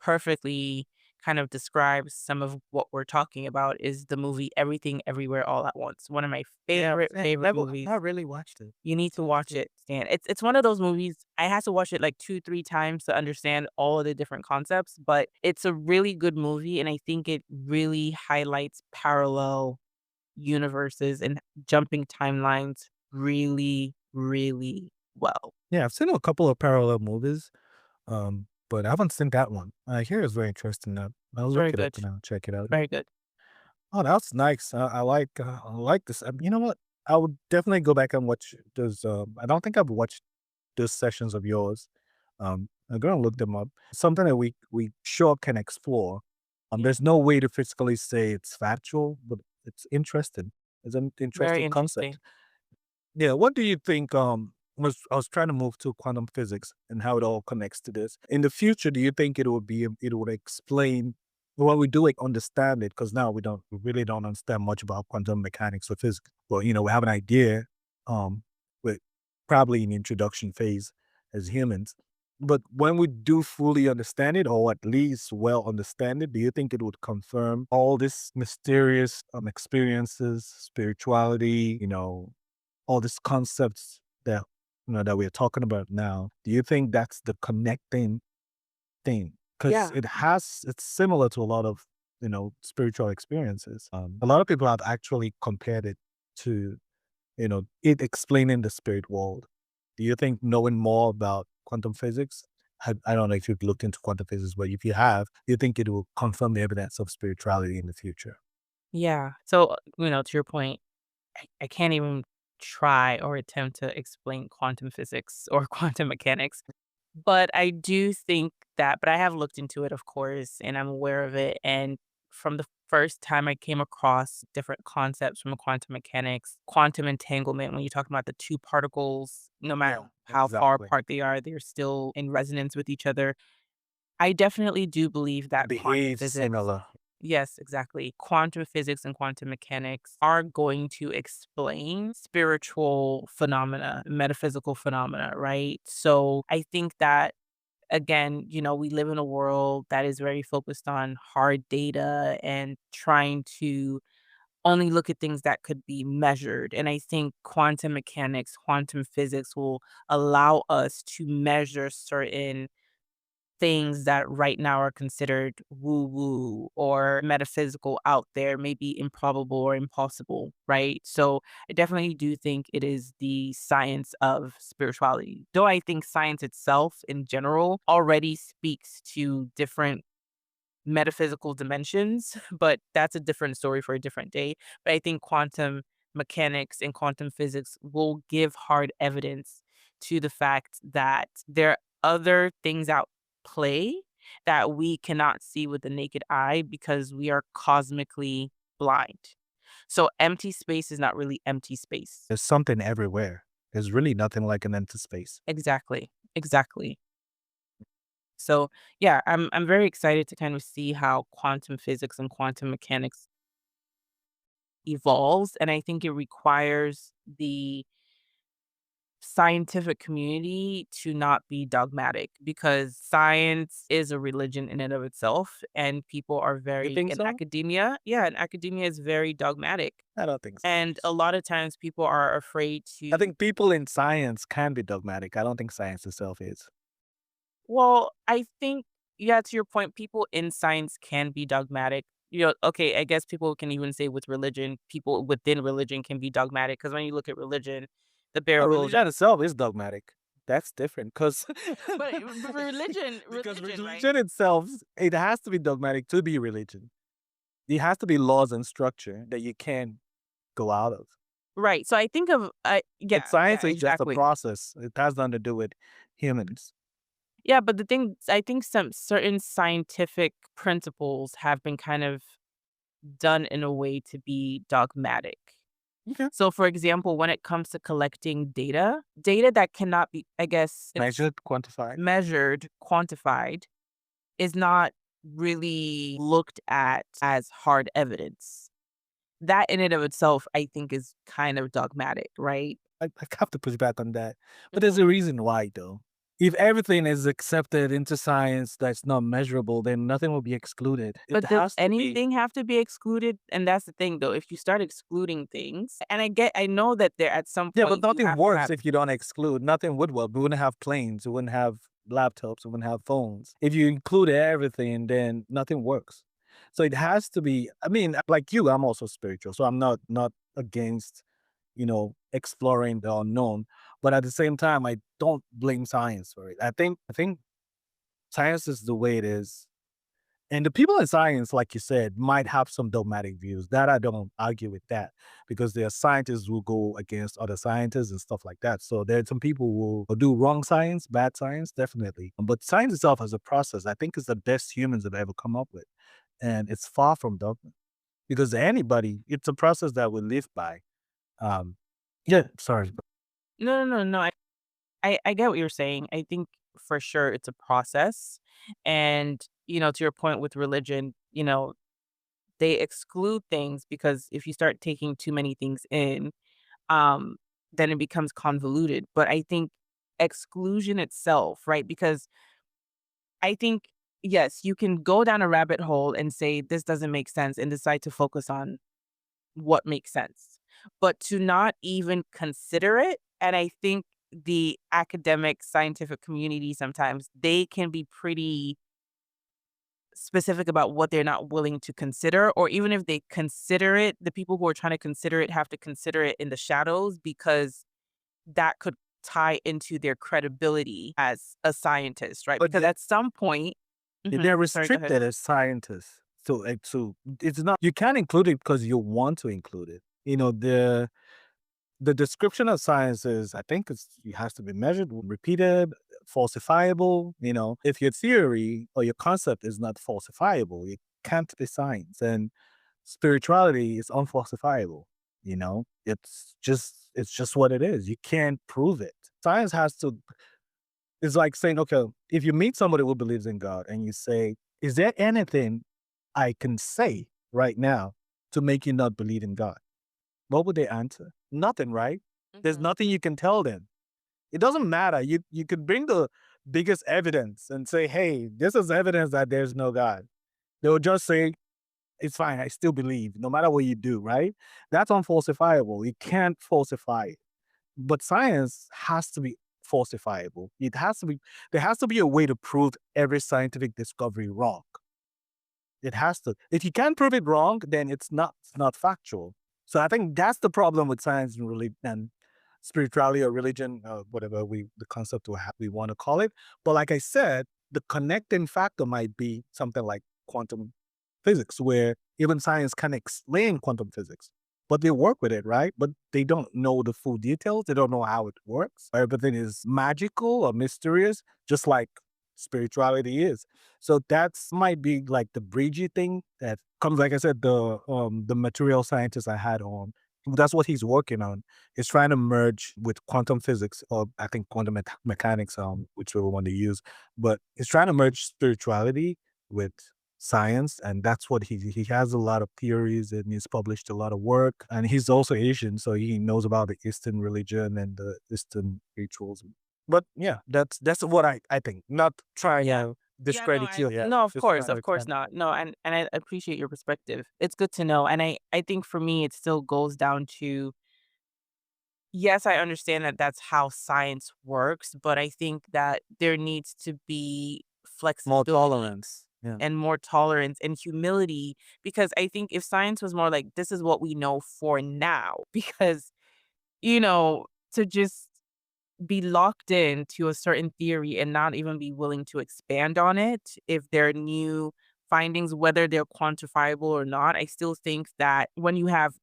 perfectly kind of describes some of what we're talking about is the movie Everything Everywhere All at Once. One of my Yeah, favorite never, movies. not really watched it. You need to watch it, Stan. It's one of those movies I had to watch it like 2, 3 times to understand all of the different concepts, but it's a really good movie, and I think it really highlights parallel universes and jumping timelines really, really well. Yeah, I've seen a couple of parallel movies, but I haven't seen that one. I hear it's very interesting. I'll look Very it up good. and I'll check it out. Very good. Oh, that's nice. I like this. You know what? I would definitely go back and watch those. I don't think I've watched those sessions of yours. I'm gonna look them up. Something that we sure can explore. Yeah. There's no way to physically say it's factual, but it's interesting. It's an Very interesting concept. interesting. Yeah. What do you think? I was trying to move to quantum physics and how it all connects to this. In the future, do you think it would explain well, we do understand it because now we really don't understand much about quantum mechanics or physics. But we have an idea. But probably in introduction phase as humans. But when we do fully understand it, or at least well understand it, do you think it would confirm all these mysterious experiences, spirituality, all these concepts that that we're talking about now? Do you think that's the connecting thing? Because Yeah. it's similar to a lot of spiritual experiences. A lot of people have actually compared it to it explaining the spirit world. Do you think knowing more about quantum physics, I don't know if you've looked into quantum physics, but if you have, do you think it will confirm the evidence of spirituality in the future? Yeah. So, to your point, I can't even try or attempt to explain quantum physics or quantum mechanics. But I do think but I have looked into it, of course, and I'm aware of it. And from the first time I came across different concepts from quantum mechanics, quantum entanglement, when you talk about the two particles, no matter Yeah, how far exactly. apart they are, they're still in resonance with each other. I definitely do believe that quantum Behave physics, similar. yes, exactly. Quantum physics and quantum mechanics are going to explain spiritual phenomena, metaphysical phenomena, right? So I think that, again, we live in a world that is very focused on hard data and trying to only look at things that could be measured. And I think quantum mechanics, quantum physics will allow us to measure certain things that right now are considered woo woo or metaphysical out there, maybe improbable or impossible, right? So I definitely do think it is the science of spirituality. Though I think science itself in general already speaks to different metaphysical dimensions, but that's a different story for a different day. But I think quantum mechanics and quantum physics will give hard evidence to the fact that there are other things out play that we cannot see with the naked eye because we are cosmically blind. So empty space is not really empty space. There's something everywhere. There's really nothing like an empty space. Exactly. Exactly. So yeah, I'm very excited to kind of see how quantum physics and quantum mechanics evolves. And I think it requires the scientific community to not be dogmatic because science is a religion in and of itself. And people are You very, think in so? academia, yeah, and academia is very dogmatic. I don't think so. And a lot of times people are afraid I to, think people in science can be dogmatic. I don't think science itself is. well, I think, yeah, to your point, people in science can be dogmatic. Okay, I guess people can even say with religion, people within religion can be dogmatic because when you look at religion, the bare rules. Religion itself is dogmatic. That's different because But religion, because religion, right? religion itself, it has to be dogmatic to be religion. There has to be laws and structure that you can't go out of. Right. So I think of, But yeah, science yeah, is just a exactly. process. It has nothing to do with humans. Yeah, but the thing, I think some certain scientific principles have been kind of done in a way to be dogmatic. Okay. So, for example, when it comes to collecting data that cannot be, I guess, it's Measured, quantified. measured, quantified, is not really looked at as hard evidence. That in and of itself, I think, is kind of dogmatic, right? I have to push back on that. But there's Mhm. a reason why, though. If everything is accepted into science that's not measurable, then nothing will be excluded. It But does has to be. anything have to be excluded? And that's the thing, though. If you start excluding things, and I know that there at some Yeah, but point you nothing have to works have, if you don't exclude. Nothing would work. We wouldn't have planes. We wouldn't have laptops. We wouldn't have phones. If you include everything, then nothing works. So it has to be. I mean, like you, I'm also spiritual, so I'm not against exploring the unknown. But at the same time, I don't blame science for it. I think science is the way it is. And the people in science, like you said, might have some dogmatic views. That I don't argue with that because there are scientists who go against other scientists and stuff like that. So there are some people who will do wrong science, bad science, definitely. But science itself as a process, I think is the best humans have ever come up with. And it's far from dogma because anybody, it's a process that we live by. Um, yeah, sorry. no, no, no, no. I get what you're saying. I think for sure it's a process. And, to your point with religion, they exclude things because if you start taking too many things in, um, then it becomes convoluted. But I think exclusion itself, right? Because I think, yes, you can go down a rabbit hole and say, this doesn't make sense and decide to focus on what makes sense. But to not even consider it, and I think the academic scientific community sometimes they can be pretty specific about what they're not willing to consider, or even if they consider it, the people who are trying to consider it have to consider it in the shadows because that could tie into their credibility as a scientist, right? But Because at some point, they're sorry, go ahead. restricted as scientists. So it's not, you can't include it because you want to include it. The description of science is, I think it has to be measured, repeated, falsifiable. If your theory or your concept is not falsifiable, it can't be science. And spirituality is unfalsifiable. It's just what it is. You can't prove it. Science has to. It's like saying, okay, if you meet somebody who believes in God and you say, "Is there anything I can say right now to make you not believe in God?" What would they answer? Nothing, right? There's Mhm. nothing you can tell them. It doesn't matter. You could bring the biggest evidence and say, "Hey, this is evidence that there's no God." They will just say, "It's fine. I still believe, no matter what you do." Right? That's unfalsifiable. You can't falsify it. But science has to be falsifiable. It has to be. There has to be a way to prove every scientific discovery wrong. It has to. If you can't prove it wrong, then it's not factual. So I think that's the problem with science and and spirituality or religion, whatever the concept we want to call it. But like I said, the connecting factor might be something like quantum physics, where even science can explain quantum physics, but they work with it, right? But they don't know the full details. They don't know how it works. Everything is magical or mysterious, just like spirituality is. So that's might be like the bridgey thing that comes, like I said, the material scientist I had on. That's what he's working on. He's trying to merge with quantum physics, or I think quantum mechanics, which we want to use. But he's trying to merge spirituality with science, and that's what he has a lot of theories, and he's published a lot of work. And he's also Asian, so he knows about the Eastern religion and the Eastern rituals. But yeah, that's what I think. Not trying Yeah. to Yeah, no, discredit you. Yeah, no, just trying to of course expand. not. No, and I appreciate your perspective. It's good to know. And I think for me it still goes down to, yes, I understand that that's how science works, but I think that there needs to be More flexibility tolerance. Yeah. and more tolerance and humility, because I think if science was more like, this is what we know for now, because, you know, to just be locked in to a certain theory and not even be willing to expand on it if there are new findings, whether they're quantifiable or not. I still think that when you have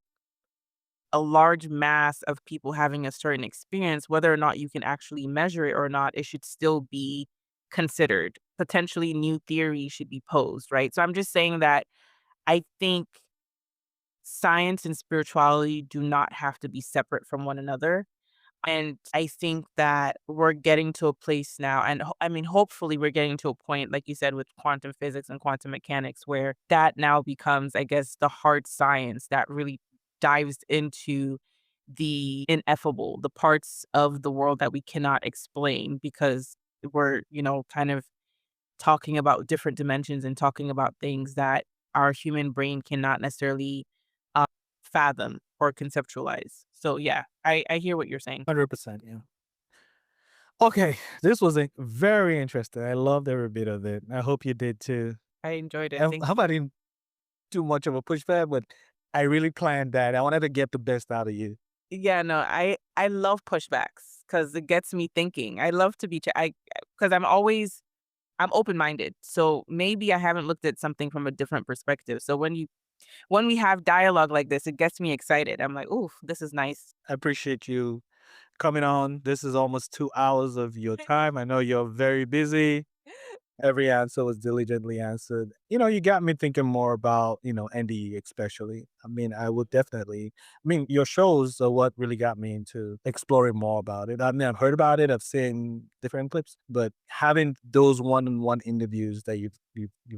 a large mass of people having a certain experience, whether or not you can actually measure it or not, it should still be considered. Potentially new theories should be posed, right? So I'm just saying that I think science and spirituality do not have to be separate from one another. And I think that we're getting to a place now, and I mean, hopefully, we're getting to a point, like you said, with quantum physics and quantum mechanics, where that now becomes, I guess, the hard science that really dives into the ineffable, the parts of the world that we cannot explain because we're, kind of talking about different dimensions and talking about things that our human brain cannot necessarily uh, fathom or conceptualize. So, yeah, I hear what you're saying. 100%. Yeah. Okay, this was very interesting. I loved every bit of it. I hope you did too. I enjoyed it. And Thank how you. about didn't too much of a pushback, but I really planned that. I wanted to get the best out of you. Yeah, no, I love pushbacks because it gets me thinking. I love to be because I'm open-minded. So maybe I haven't looked at something from a different perspective. So when we have dialogue like this, it gets me excited. I'm like, "Ooh, this is nice." I appreciate you coming on. This is almost 2 hours of your time. I know you're very busy. Every answer was diligently answered. You got me thinking more about, NDE especially. I mean, I would definitely, your shows are what really got me into exploring more about it. I mean, I've heard about it, I've seen different clips, but having those one-on-one interviews that you've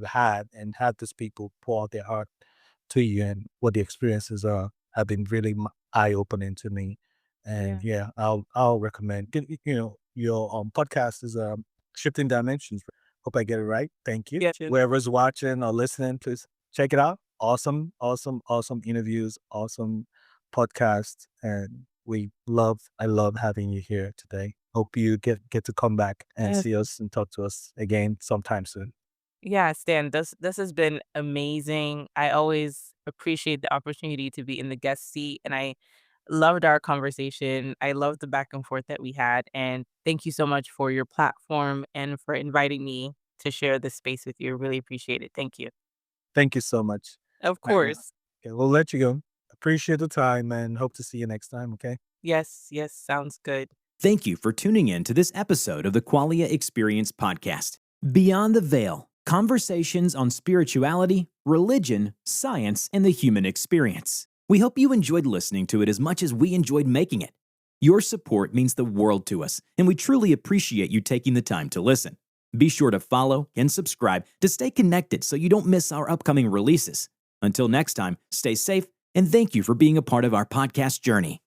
had and had these people pour out their heart to you and what the experiences are have been really eye opening to me. And yeah, I'll recommend. Your podcast is Shifting Dimensions. Hope I get it right. Thank you. Yeah. Whoever's watching or listening, please check it out. Awesome, awesome, awesome interviews, awesome podcast, and I love having you here today. Hope you get to come back and Yes. see us and talk to us again sometime soon. Yeah, Stan, this has been amazing. I always appreciate the opportunity to be in the guest seat, and I loved our conversation. I loved the back and forth that we had, and thank you so much for your platform and for inviting me to share this space with you. Really appreciate it. Thank you. Thank you so much. Of Uh, course. okay, we'll let you go. Appreciate the time and hope to see you next time. Okay. Yes, yes, sounds good. Thank you for tuning in to this episode of the Qualia Experience Podcast. Beyond the Veil, conversations on spirituality, religion, science, and the human experience. We hope you enjoyed listening to it as much as we enjoyed making it. Your support means the world to us, and we truly appreciate you taking the time to listen. Be sure to follow and subscribe to stay connected so you don't miss our upcoming releases. Until next time, stay safe, and thank you for being a part of our podcast journey.